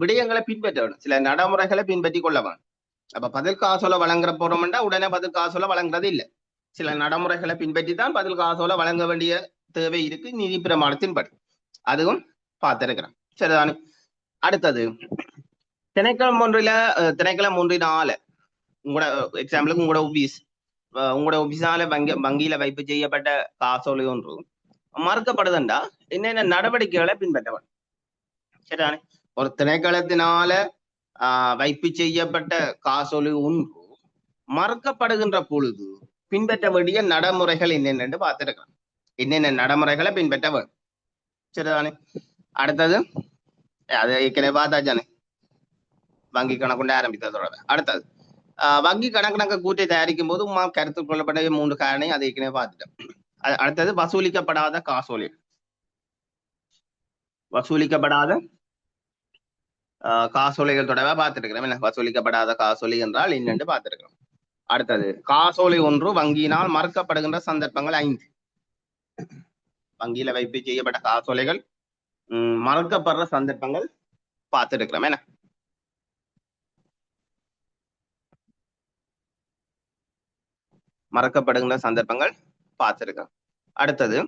விடயங்களை பின்பற்ற வேணும், சில நடைமுறைகளை பின்பற்றி கொள்ள வேணும். அப்ப பதில் காசோலை வழங்குற போறோம்னா உடனே பதில் காசோலை வழங்குறது இல்லை, சில நடைமுறைகளை பின்பற்றி தான் பதில் காசோலை வழங்க வேண்டிய தேவை இருக்கு நிதி பிரமாணத்தின்படி. அதுவும் பார்த்திருக்கிறேன். சரிதானே? அடுத்தது திணைக்களம் ஒன்றினால உங்களோட எக்ஸாம்பிளுக்கு உங்களோட ஆபீஸால வங்கியில வைப்பு செய்யப்பட்ட காசோலை ஒன்று மறுக்கப்படுதுண்டா என்னென்ன நடவடிக்கைகளை பின்பற்றவன். சரிதானே? ஒரு திணைக்களத்தினால வைப்பு செய்யப்பட்ட காசோலை ஒன்று மறுக்கப்படுகின்ற பொழுது பின்பற்ற வேண்டிய நடைமுறைகள் என்னென்னு பார்த்திருக்கிறான். என்னென்ன நடைமுறைகளை பின்பற்ற வேண்டும். சரிதானே? அடுத்தது அது ஏற்கனவே பார்த்தாச்சானே, வங்கி கணக்குண்டு ஆரம்பித்ததோட. அடுத்தது வங்கி கணக்கணக்க கூற்றை தயாரிக்கும் போது கருத்தில் கொள்ளப்பட்ட 3 காரணம் அதை ஏற்கனவே பார்த்துட்டோம். அடுத்தது வசூலிக்கப்படாத காசோலை. வசூலிக்கப்படாத காசோலைகள் தொடர்பாக பார்த்திருக்கிறோம். என்ன வசூலிக்கப்படாத காசோலை என்றால் என்னென்று பார்த்திருக்கிறோம். அடுத்தது காசோலை ஒன்று வங்கியினால் மறுக்கப்படுகின்ற சந்தர்ப்பங்கள் 5. வங்கியில வைப்பு செய்யப்பட்ட காசோலைகள் மறுக்கப்படுற சந்தர்ப்பங்கள் பார்த்துட்டு இருக்கிறோம். என்ன மறக்கப்படுகின்ற சந்தர்ப்பங்கள் பார்த்திருக்கோம். அடுத்தது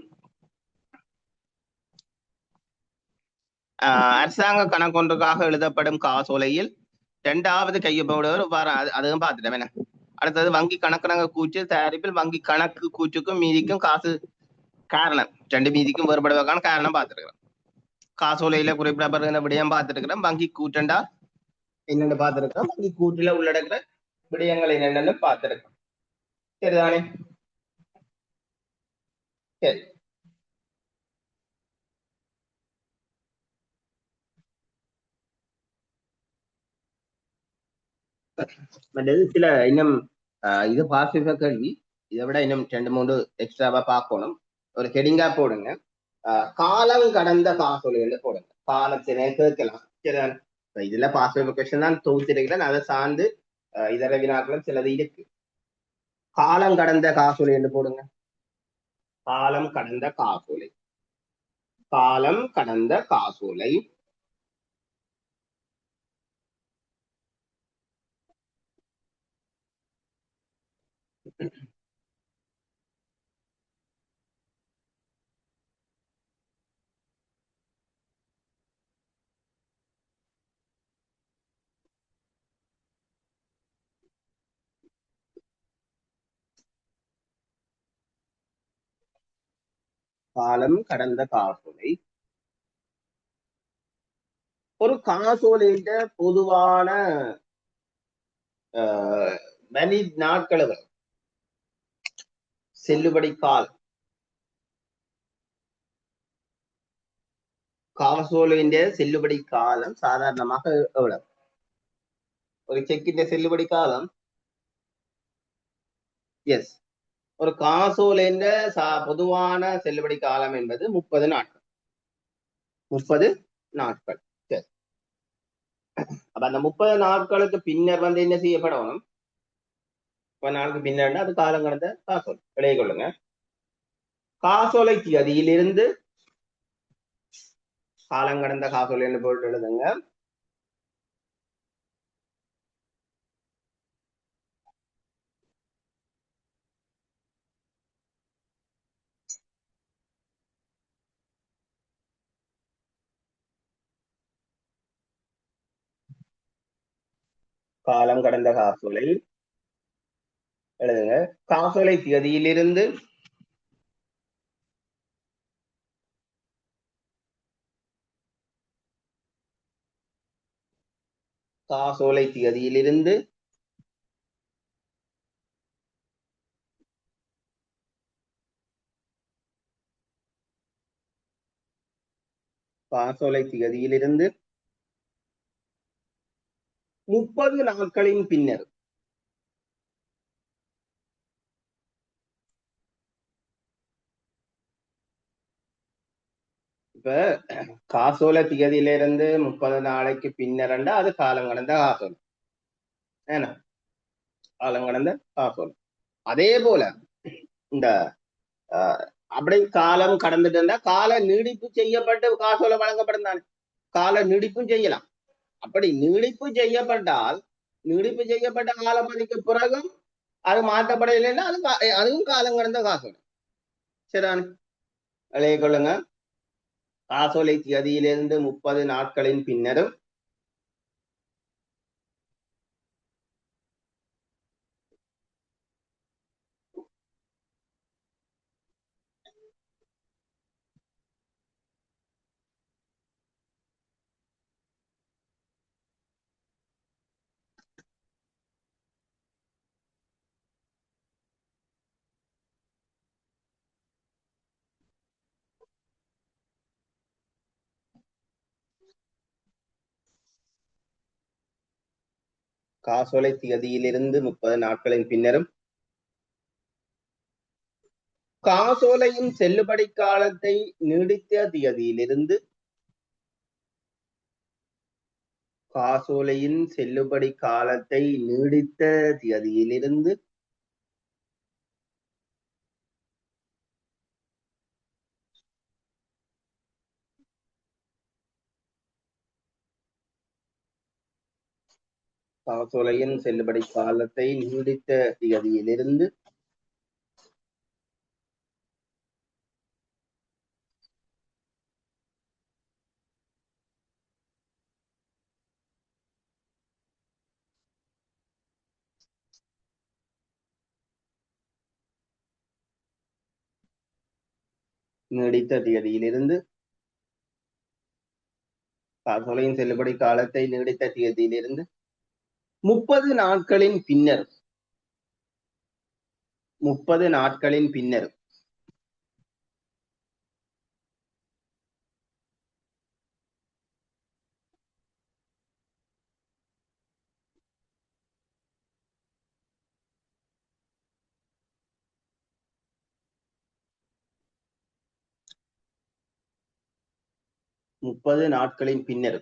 அரசாங்க கணக்கொன்றுக்காக எழுதப்படும் காசோலையில் 2வது கையொப்பமிடுவர் அதுவும் பார்த்துட்டோம். என்ன அடுத்தது வங்கி கணக்கு கூச்சு தயாரிப்பில் வங்கி கணக்கு கூச்சுக்கும் மீதிக்கும் காசு காரணம் 2 மீதிக்கும் வேறுபடுவதற்கான காரணம் பார்த்துருக்கிறோம். காசோலையில குறிப்பிடப்படுகிற விடயம் பார்த்துருக்கிறோம். வங்கி கூட்டண்டா என்னென்னு பார்த்துருக்கிறோம். வங்கி கூட்டுல உள்ளடக்கிற விடயங்கள் என்னென்னு பார்த்துருக்கோம். சரிதானே? சரி, சில இன்னும் இது பாசிட்டிவ் கேள்வி. இதை விட இன்னும் 2-3 எக்ஸ்ட்ராவா பார்க்கணும். ஒரு ஹெடிங்கா போடுங்க. காலம் கடந்த காசோலைகள் போடுங்க. காலத்தினை கேட்கலாம். சரிதான்? இதுல பாசிட்டிவ் கொஸ்டின் தான் தொகுத்திருக்கிறேன். அதை சார்ந்து இதர வினாக்களும் சிலது இருக்கு. காலம் கடந்த காசோலை என்று போடுங்க. காலம் கடந்த காசோலை. காலம் கடந்த காசோலை. காலம் கடந்த காசோலை. ஒரு காசோலையிட்ட பொதுவான மணி நாட்கள் செல்லுபடி காசோலையின் செல்லுபடி காலம் சாதாரணமாக எவ்வளவு? ஒரு செக்கின் செல்லுபடி காலம் எஸ் ஒரு காசோலையின் பொதுவான செல்லுபடி காலம் என்பது 30 நாட்கள். 30 நாட்கள். சரி, அப்ப அந்த 30 நாட்களுக்கு பின்னர் என்ன செய்யப்படணும்? 30 நாளுக்கு பின்னர் அது காலம் கடந்த காசோலை. விளைய கொள்ளுங்க. காசோலை திகதியிலிருந்து காலம் கடந்த காசோலை என்று போட்டு எழுதுங்க. காலம் கடந்த காசோலை எழுதுங்க. காசோலை திகதியிலிருந்து காசோலை திகதியிலிருந்து காசோலை திகதியிலிருந்து 30 நாட்களின் பின்னர் இப்ப காசோலை திகதியிலிருந்து 30 நாளைக்கு பின்னர் அது காலம் கடந்த காசோலை. ஏன்னா காலம் கடந்த காசோலை. அதே போல இந்த அப்படி காலம் கடந்துட்டு இருந்தா கால நீடிப்பு செய்யப்பட்டு காசோலை வழங்கப்படும் தானே. கால நீடிப்பும் செய்யலாம். அப்படி நீடிப்பு செய்யப்பட்டால் நீடிப்பு செய்யப்பட்ட காலப்பதிக்கு பிறகும் அது மாற்றப்படலைன்னா அதுவும் காலம் கடந்த காசோலை. சரிதானே? விளைய கொள்ளுங்க. காசோலை திகதியிலிருந்து 30 நாட்களின் பின்னரும் காசோலை திகதியிலிருந்து 30 நாட்களின் பின்னரும் காசோலையின் செல்லுபடி காலத்தை நீடித்த திகதியிலிருந்து காசோலையின் செல்லுபடி காலத்தை நீடித்த திகதியிலிருந்து காசோலையின் செல்லுபடி காலத்தை நீடித்த திகதியிலிருந்து காசோலையின் செல்லுபடி காலத்தை நீடித்த தேதியிலிருந்து 30 நாட்களின் பின்னர் 30 நாட்களின் பின்னர் 30 நாட்களின் பின்னர்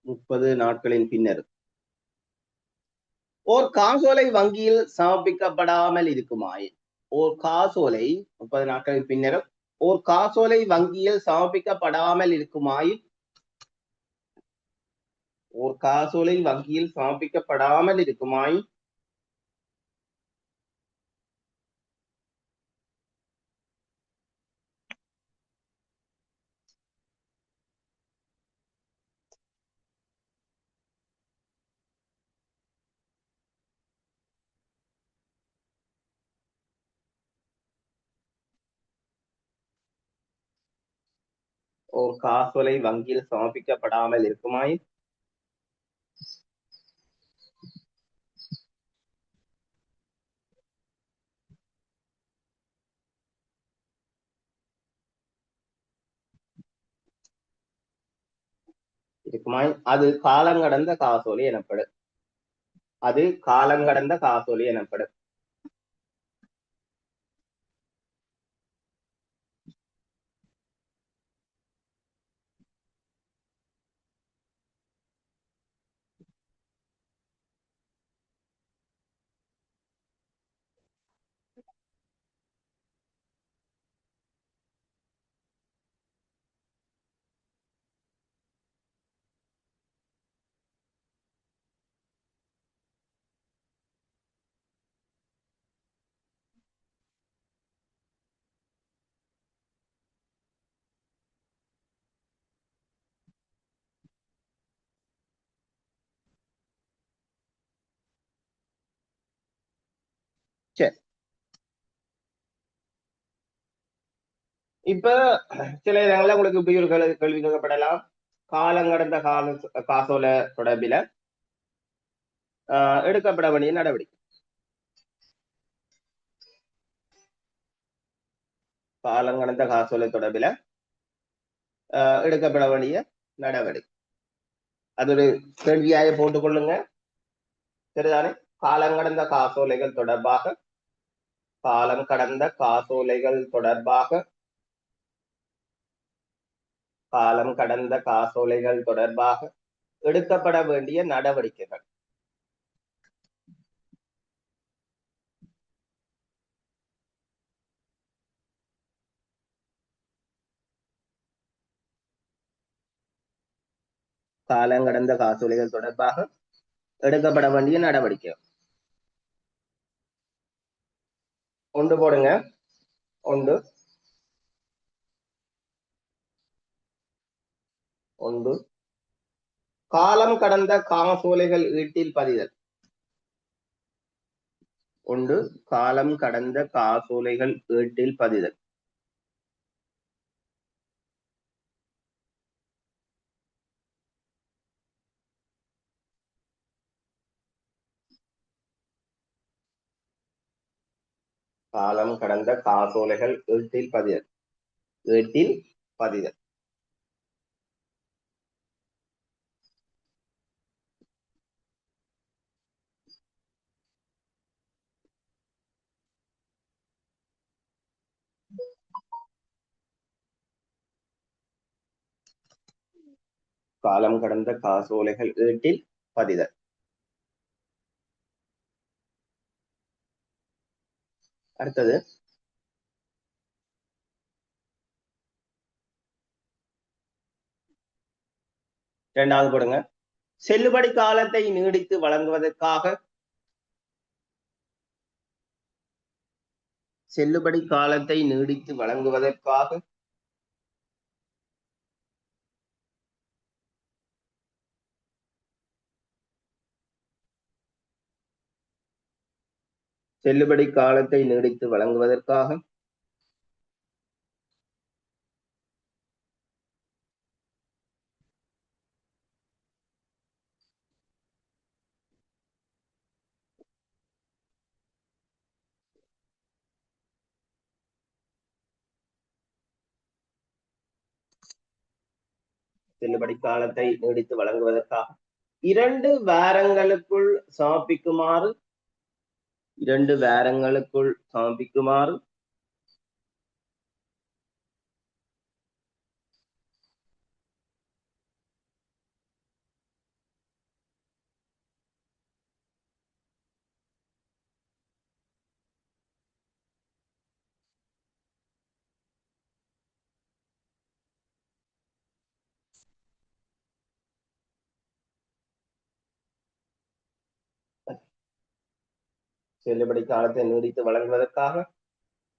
30 நாட்களின் பின்னர் ஓர் காசோலை வங்கியில் சமர்ப்பிக்கப்படாமல் இருக்குமாயின் ஓர் காசோலை 30 நாட்களின் பின்னர் ஓர் காசோலை வங்கியில் சமர்ப்பிக்கப்படாமல் இருக்குமாயின் ஓர் காசோலை வங்கியில் சமர்ப்பிக்கப்படாமல் இருக்குமாயின் ஓர் காசோலை வங்கியில் சமர்ப்பிக்கப்படாமல் இருக்குமாயின் அது காலங்கடந்த காசோலை எனப்படும். அது காலங்கடந்த காசோலை எனப்படும். சரி, இப்ப சில இடங்கள்ல உங்களுக்கு இப்படி ஒரு கேள்வி கேட்கப்படலாம். காலங்கடந்த காசோலை தொடர்பில எடுக்கப்பட வேண்டிய நடவடிக்கை. காலங்கடந்த காசோலை தொடர்பில எடுக்கப்பட வேண்டிய நடவடிக்கை. அது ஒரு கேள்வியாக போட்டுக் கொள்ளுங்க. சரிதானே? காலங்கடந்த காசோலைகள் தொடர்பாக காலம் கடந்த காசோலைகள் தொடர்பாக காலம் கடந்த காசோலைகள் தொடர்பாக எடுக்கப்பட வேண்டிய நடவடிக்கைகள். காலங்கடந்த காசோலைகள் தொடர்பாக எடுக்கப்பட வேண்டிய நடவடிக்கை. ஒன்று போடுங்க. ஒன்று காலம் கடந்த காசோலைகள் ஈட்டில் பதிதல். ஒன்று காலம் கடந்த காசோலைகள் ஈட்டில் பதிதல். காலம் கடந்த காசோலைகள் ஈட்டில் பதிதல். ஈட்டில் பதிதல். காலம் கடந்த காசோலைகள் ஈட்டில் பதிதல். அடுத்தது இரண்டாவது போடுங்க. செல்லுபடி காலத்தை நீடித்து வழங்குவதற்காக செல்லுபடி காலத்தை நீடித்து வழங்குவதற்காக செல்லுபடி காலத்தை நீடித்து வழங்குவதற்காக செல்லுபடி காலத்தை நீடித்து வழங்குவதற்காக 2 வாரங்களுக்குள் சமர்ப்பிக்குமாறு 2 வாரங்களுக்குள் சமர்ப்பிக்குமாறு செல்லுபடி காலத்தை நீடித்து வழங்குவதற்காக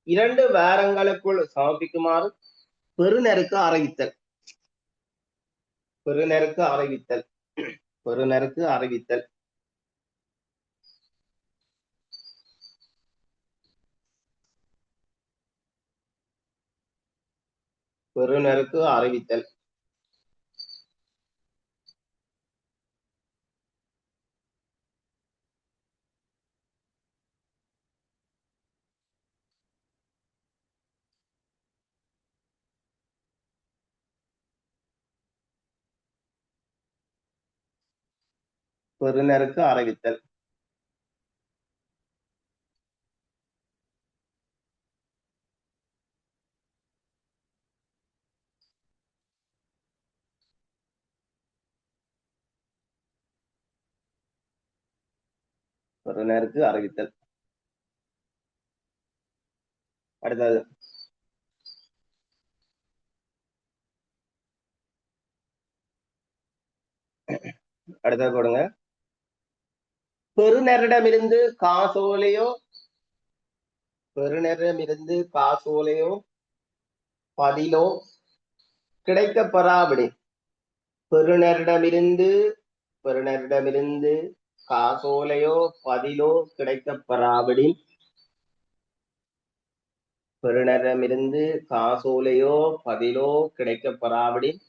2 வாரங்களுக்குள் சமர்ப்பிக்குமாறு பெறுநருக்கு அறிவித்தல் பெறுநருக்கு அறிவித்தல் பெறுநருக்கு அறிவித்தல் பெறுநருக்கு அறிவித்தல் பெறுநருக்கு அறிவித்தல் பெறுநருக்கு அறிவித்தல். அடுத்தது அடுத்தது போடுங்க. பெறுநரிடமிருந்து காசோலையோ பெறுநரிடமிருந்து காசோலையோ பதிலோ கிடைக்கப்பெறாவிடின் பெறுநரிடமிருந்து பெறுநரிடமிருந்து காசோலையோ பதிலோ கிடைக்கப்பெறாவிடின் பெறுநரிடமிருந்து காசோலையோ பதிலோ கிடைக்கப்பெறாவிடின்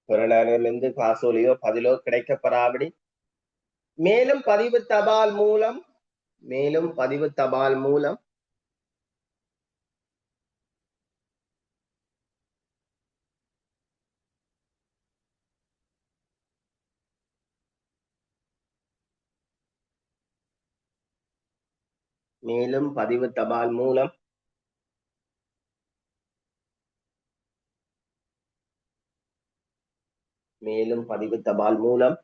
பெறுநரிடமிருந்து காசோலையோ பதிலோ கிடைக்கப்பெறாவிடின் மேலும் பதிவு தபால் மூலம் மேலும் பதிவு தபால் மூலம் மேலும் பதிவு தபால் மூலம் மேலும் பதிவு தபால் மூலம்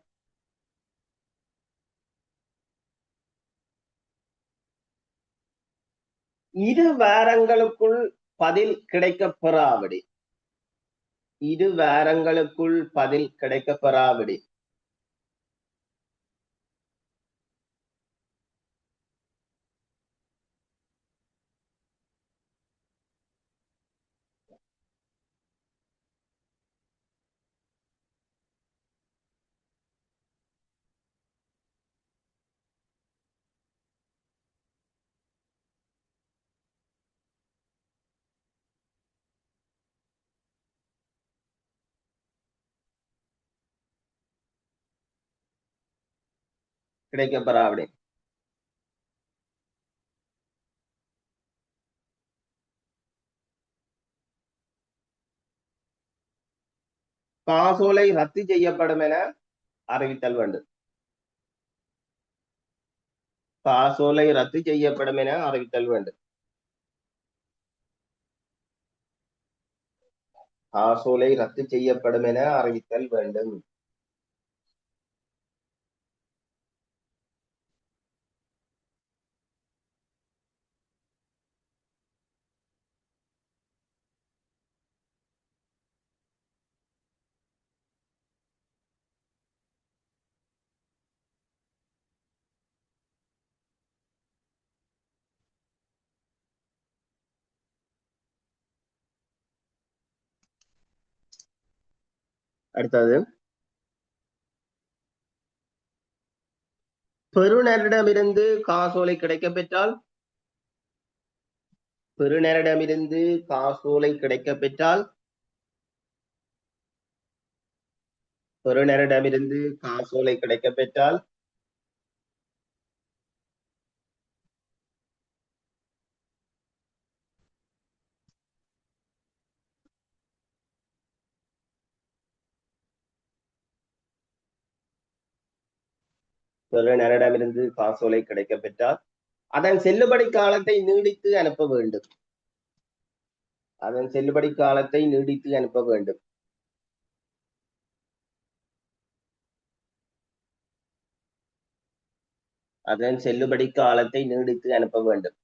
இரு வாரங்களுக்குள் பதில் கிடைக்கப்பெறாவிடி இரு வாரங்களுக்குள் பதில் கிடைக்கப்பெறாவிடி கிடைக்கப்பெறாவிடி காசோலை ரத்து செய்யப்படும் என அறிவித்தல் வேண்டும். காசோலை ரத்து செய்யப்படும் என அறிவித்தல் வேண்டும். காசோலை ரத்து செய்யப்படும் என அறிவித்தல் வேண்டும். அடுத்தது, பெறுநரிடமிருந்து காசோலை கிடைக்கப் பெற்றால் பெறுநரிடமிருந்து காசோலை கிடைக்கப் பெற்றால் பெறுநரிடமிருந்து காசோலை கிடைக்கப் பெற்றால் பெறுநரிடமிருந்து காசோலை கிடைக்கப் பெற்றால் அதன் செல்லுபடி காலத்தை நீடித்து அனுப்ப வேண்டும். அதன் செல்லுபடி காலத்தை நீடித்து அனுப்ப வேண்டும். அதன் செல்லுபடி காலத்தை நீடித்து அனுப்ப வேண்டும்.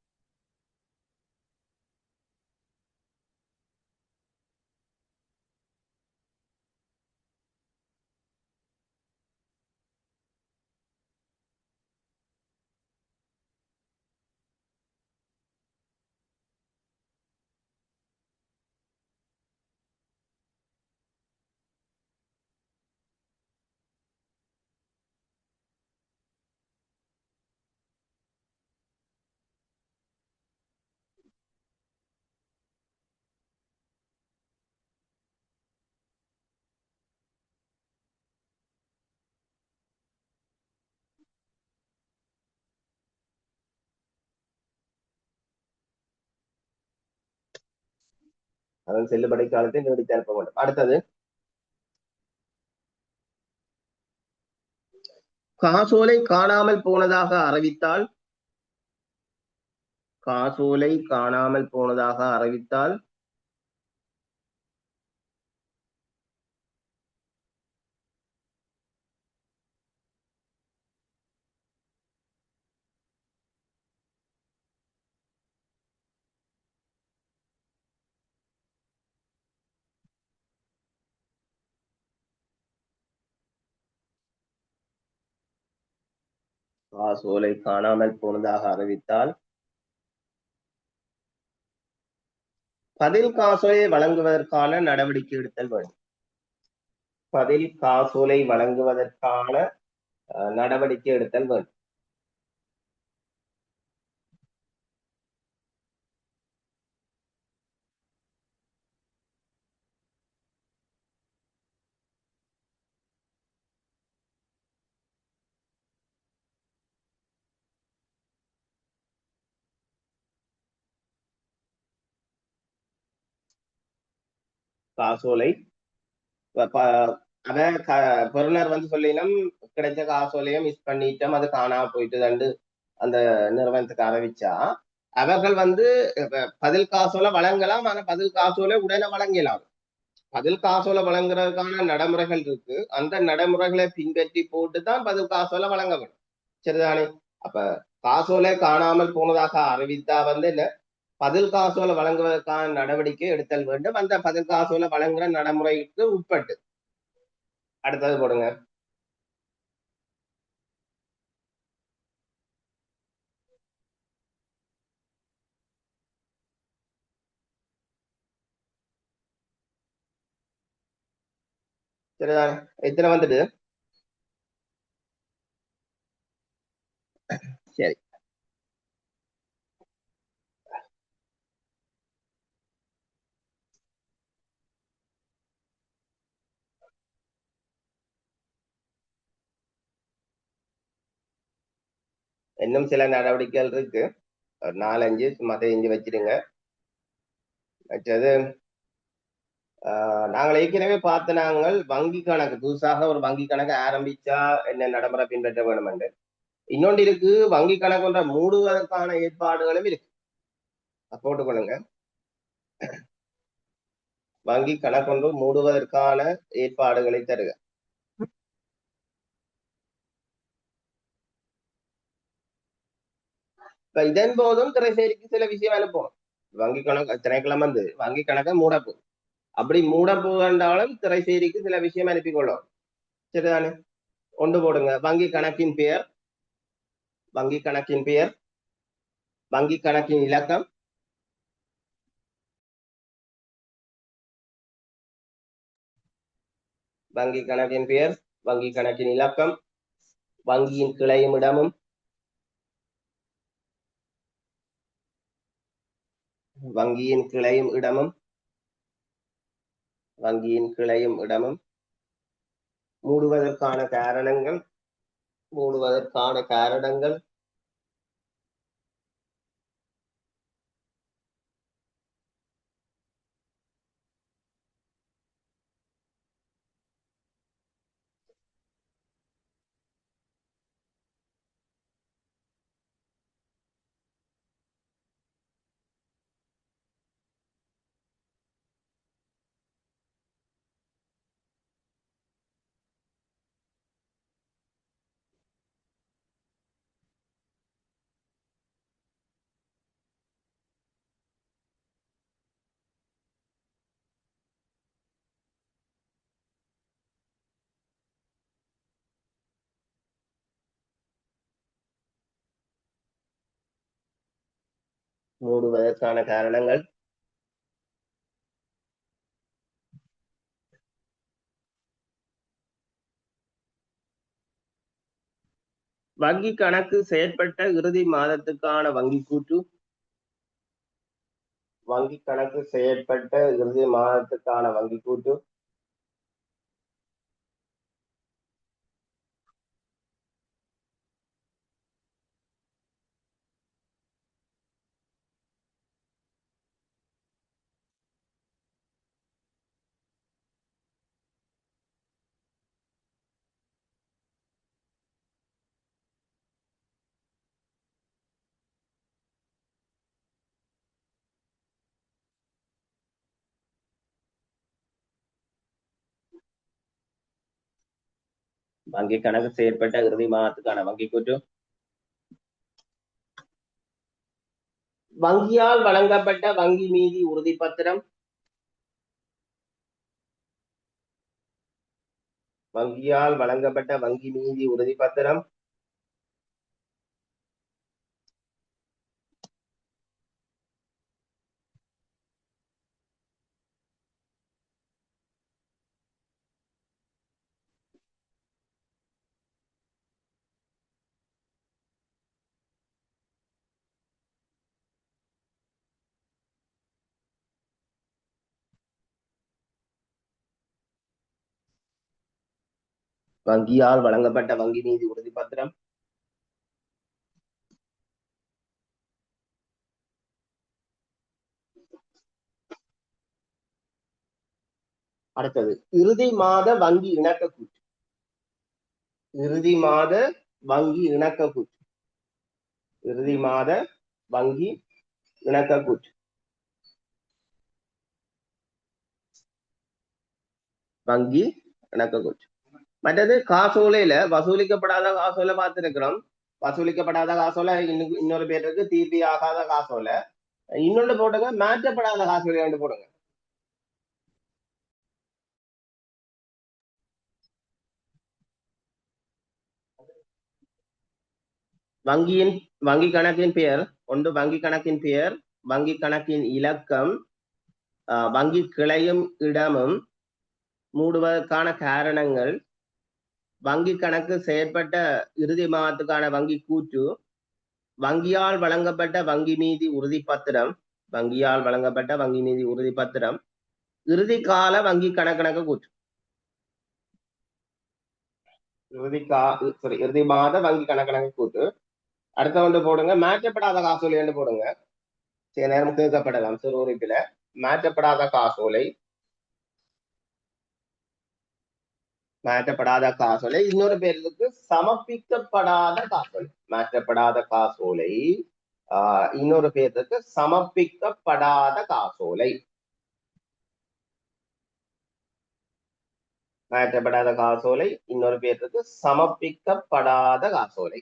அதன் செல்லுபடி காலத்தை நீடித்து அனுப்ப வேண்டும். அடுத்தது, காசோலை காணாமல் போனதாக அறிவித்தால் காசோலை காணாமல் போனதாக அறிவித்தால் காசோலை காணாமல் போனதாக அறிவித்தால் பதில் காசோலை வழங்குவதற்கான நடவடிக்கை எடுத்தல் வேண்டும். பதில் காசோலை வழங்குவதற்கான நடவடிக்கை எடுத்தல் வேண்டும். காசோலை அதான் பெறுநர் வந்து சொல்லினோம், கிடைச்ச காசோலையும் மிஸ் பண்ணிட்டோம், அது காணாம போயிட்டுதாண்டு அந்த நிறுவனத்துக்கு அறிவிச்சா அவர்கள் வந்து பதில் காசோலை வழங்கலாம். ஆனா பதில் காசோலை உடனே வழங்கலாம். பதில் காசோலை வழங்குறதுக்கான நடைமுறைகள் இருக்கு. அந்த நடைமுறைகளை பின்பற்றி போட்டுதான் பதில் காசோலை வழங்கப்படும். சரிதானே? அப்ப காசோலை காணாமல் போனதாக அறிவித்தா வந்து என்ன, பதில் காசோலை வழங்குவதற்கான நடவடிக்கை எடுத்தல் வேண்டும். அந்த பதில் காசோலை வழங்குற நடைமுறைக்கு உட்பட்டு. அடுத்தது போடுங்க. சரிதானே? எத்தனை வந்துட்டு? சரி, இன்னும் சில நடவடிக்கைகள் இருக்கு. ஒரு 4-5 சும்மா தெரிஞ்சு வச்சிருங்க. மற்றது நாங்கள் ஏற்கனவே பார்த்த நாங்கள் வங்கி கணக்கு புதுசாக ஒரு வங்கி கணக்கு ஆரம்பிச்சா என்ன நடைமுறை பின்பற்ற வேணும் என்று இன்னொன்று இருக்கு வங்கி கணக்கு ஒன்றை மூடுவதற்கான ஏற்பாடுகளும் இருக்கு போட்டுக்கொள்ளுங்க வங்கி கணக்கொன்று மூடுவதற்கான ஏற்பாடுகளை தருக இப்ப இதன் போதும் திரைசேரிக்கு சில விஷயம் அனுப்பணும் வங்கி கணக்கு திணைக்களம் வந்து வங்கி கணக்கை மூடப்போம் அப்படி மூட போகின்றாலும் திரைசேரிக்கு சில விஷயம் அனுப்பிக்கொள்ளும் சரிதானே கொண்டு போடுங்க வங்கி கணக்கின் பெயர் வங்கி கணக்கின் பெயர் வங்கி கணக்கின் இலக்கம் வங்கி கணக்கின் பெயர் வங்கி கணக்கின் இலக்கம் வங்கியின் கிளையும் இடமும் வங்கியின் கிளையும் இடமும் வங்கியின் கிளையும் இடமும் மூடுவதற்கான காரணங்கள் மூடுவதற்கான காரணங்கள் மூடுவதற்கான காரணங்கள் வங்கி கணக்கு செயற்பட்ட இறுதி மாதத்துக்கான வங்கி கூற்று வங்கி கணக்கு செயற்பட்ட இறுதி மாதத்துக்கான வங்கி கூற்று வங்கி கணக்கு செயற்பட்ட இறுதி மாதத்துக்கான வங்கி கூற்று வங்கியால் வழங்கப்பட்ட வங்கி மீதி உறுதிப்பத்திரம் வங்கியால் வழங்கப்பட்ட வங்கி மீதி உறுதிப்பத்திரம் வங்கியால் வழங்கப்பட்ட வங்கி மீதி உறுதிப்பத்திரம் அடுத்தது இறுதி மாத வங்கி இணக்க கூற்று இறுதி மாத வங்கி இணக்க கூற்று இறுதி மாத வங்கி இணக்க கூற்று வங்கி இணக்க கூற்று மற்றது காசோலையில வசூலிக்கப்படாத காசோலை பார்த்திருக்கிறோம் வசூலிக்கப்படாத காசோலை இன்னொரு பேர் இருக்கு தீர்வி ஆகாத காசோலை இன்னொன்று போடுங்க மாற்றப்படாத காசோலை ரெண்டு போடுங்க வங்கியின் வங்கி கணக்கின் பெயர் ஒன்று வங்கி கணக்கின் பெயர் வங்கி கணக்கின் இலக்கம் வங்கி கிளையும் இடமும் மூடுவதற்கான காரணங்கள் வங்கி கணக்கு செயற்பட்ட இறுதி மாதத்துக்கான வங்கி கூற்று வங்கியால் வழங்கப்பட்ட வங்கி மீதி உறுதிப்பத்திரம் வங்கியால் வழங்கப்பட்ட வங்கி மீதி உறுதிப்பத்திரம் இறுதி கால வங்கி கணக்கு கூற்று இறுதி மாத வங்கி கணக்கு கூற்று அடுத்த ஒன்று போடுங்க மாற்றப்படாத காசோலை என்று போடுங்க சில நேரம் கேட்கப்படலாம் சிறு உறுப்பில மாற்றப்படாத காசோலை மாற்றப்படாத காசோலை இன்னொரு பேருக்கு சமர்ப்பிக்கப்படாத காசோலை. மாற்றப்படாத காசோலை இன்னொரு பேருக்கு சமர்ப்பிக்கப்படாத காசோலை. மாற்றப்படாத காசோலை இன்னொரு பேருக்கு சமர்ப்பிக்கப்படாத காசோலை.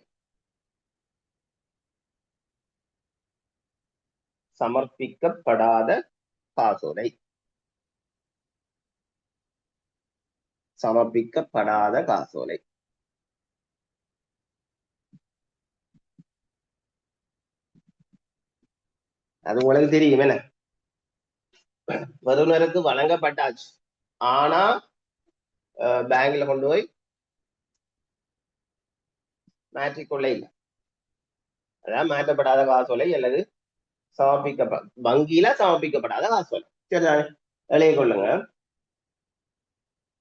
சமர்ப்பிக்கப்படாத காசோலை. சமர்ப்பிக்கப்படாத காசோலை. அது உங்களுக்கு தெரியும் என்ன? வருநருக்கு வழங்கப்பட்டாச்சு, ஆனா பேங்க்ல கொண்டு போய் மாற்றிக்கொள்ள இல்லை. அதான் மாற்றப்படாத காசோலை அல்லது வங்கியில சமர்ப்பிக்கப்படாத காசோலை. சரிதானே? எழுதி கொள்ளுங்க.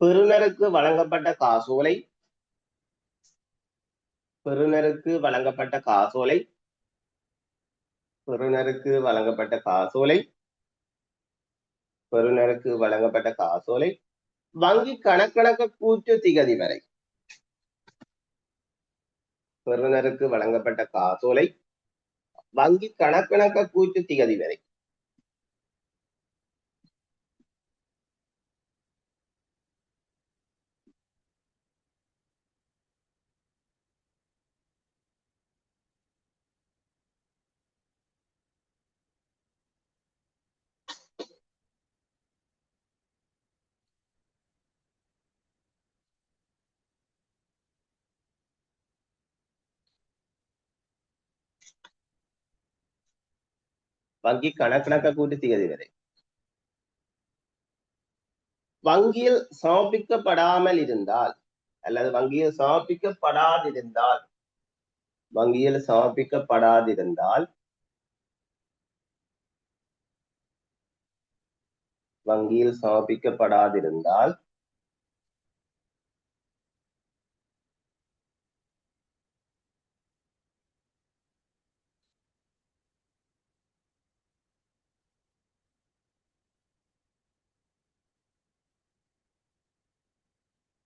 பெறுநருக்கு வழங்கப்பட்ட காசோலை, பெறுநருக்கு வழங்கப்பட்ட காசோலை, பெறுநருக்கு வழங்கப்பட்ட காசோலை, பெறுநருக்கு வழங்கப்பட்ட காசோலை வங்கி கணக்கணக்க கூற்று திகதி வரை. பெறுநருக்கு வழங்கப்பட்ட காசோலை வங்கி கணக்கணக்க கூற்று திகதி வரை. வங்கி கணக்கணக்க கூட்டு திகதி வரை. வங்கியில் சமர்ப்பிக்கப்படாமல் இருந்தால் அல்லது வங்கியில் சமர்ப்பிக்கப்படாதிருந்தால், வங்கியில் சமர்ப்பிக்கப்படாதிருந்தால், வங்கியில் சமர்ப்பிக்கப்படாதிருந்தால்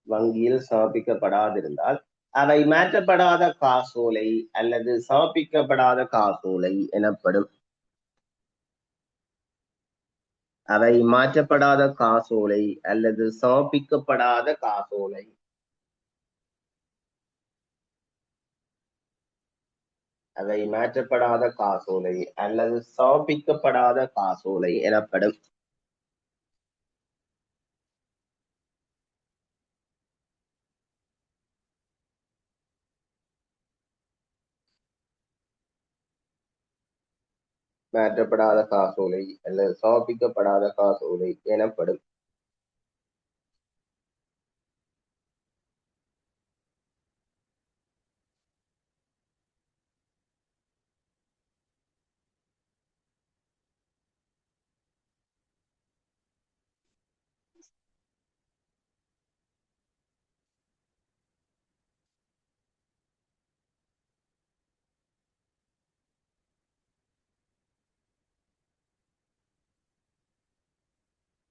வங்கியில் சமர்ப்பிக்கப்படாதிருந்தால் அவை மாற்றப்படாத காசோலை அல்லது சமர்ப்பிக்கப்படாத காசோலை எனப்படும். அவை மாற்றப்படாத காசோலை அல்லது சமர்ப்பிக்கப்படாத காசோலை. அவை மாற்றப்படாத காசோலை அல்லது சமர்ப்பிக்கப்படாத காசோலை எனப்படும். மாற்றப்படாத காசோலை அல்லது சமர்ப்பிக்கப்படாத காசோலை எனப்படும்.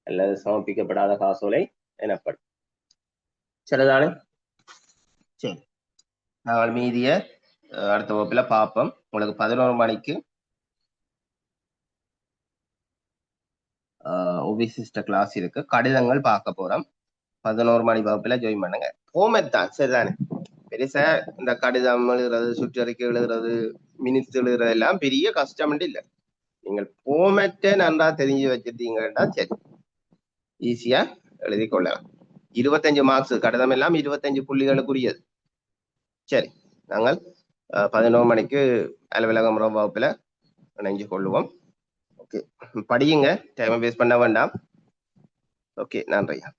அல்லது சமர்ப்பிக்கப்படாத காசோலை எனப்படும். சரிதானே? சரி, நாங்கள் மீதிய அடுத்த வகுப்புல பார்ப்போம். உங்களுக்கு 11 மணிக்கு ஒபிசிஸ்ட கிளாஸ் இருக்கு, கடிதங்கள் பார்க்க போறோம். 11 மணி வகுப்புல ஜாயின் பண்ணுங்க. ஹோம்ஒர்க் தான், சரிதானே? பெருசா இந்த கடிதம் எழுதுறது, சுற்றறிக்கை எழுதுறது, மினிட்ஸ் எழுதுறது எல்லாம் பெரிய கஷ்டம் இல்லை. நீங்கள் ஹோம்ஒர்க்கை நன்றா தெரிஞ்சு வச்சிருந்தீங்கன்னா சரி, ஈஸியா எழுதி கொள்ளலாம். 25 மார்க்ஸ் கடிதம் எல்லாம் 25 புள்ளிகளுக்குரியது. சரி, நாங்கள் 11 மணிக்கு அலுவலகம் வகுப்புல இணைஞ்சு கொள்ளுவோம். ஓகே, படியுங்க, டைம் வேஸ்ட் பண்ண வேண்டாம். ஓகே, நன்றியா.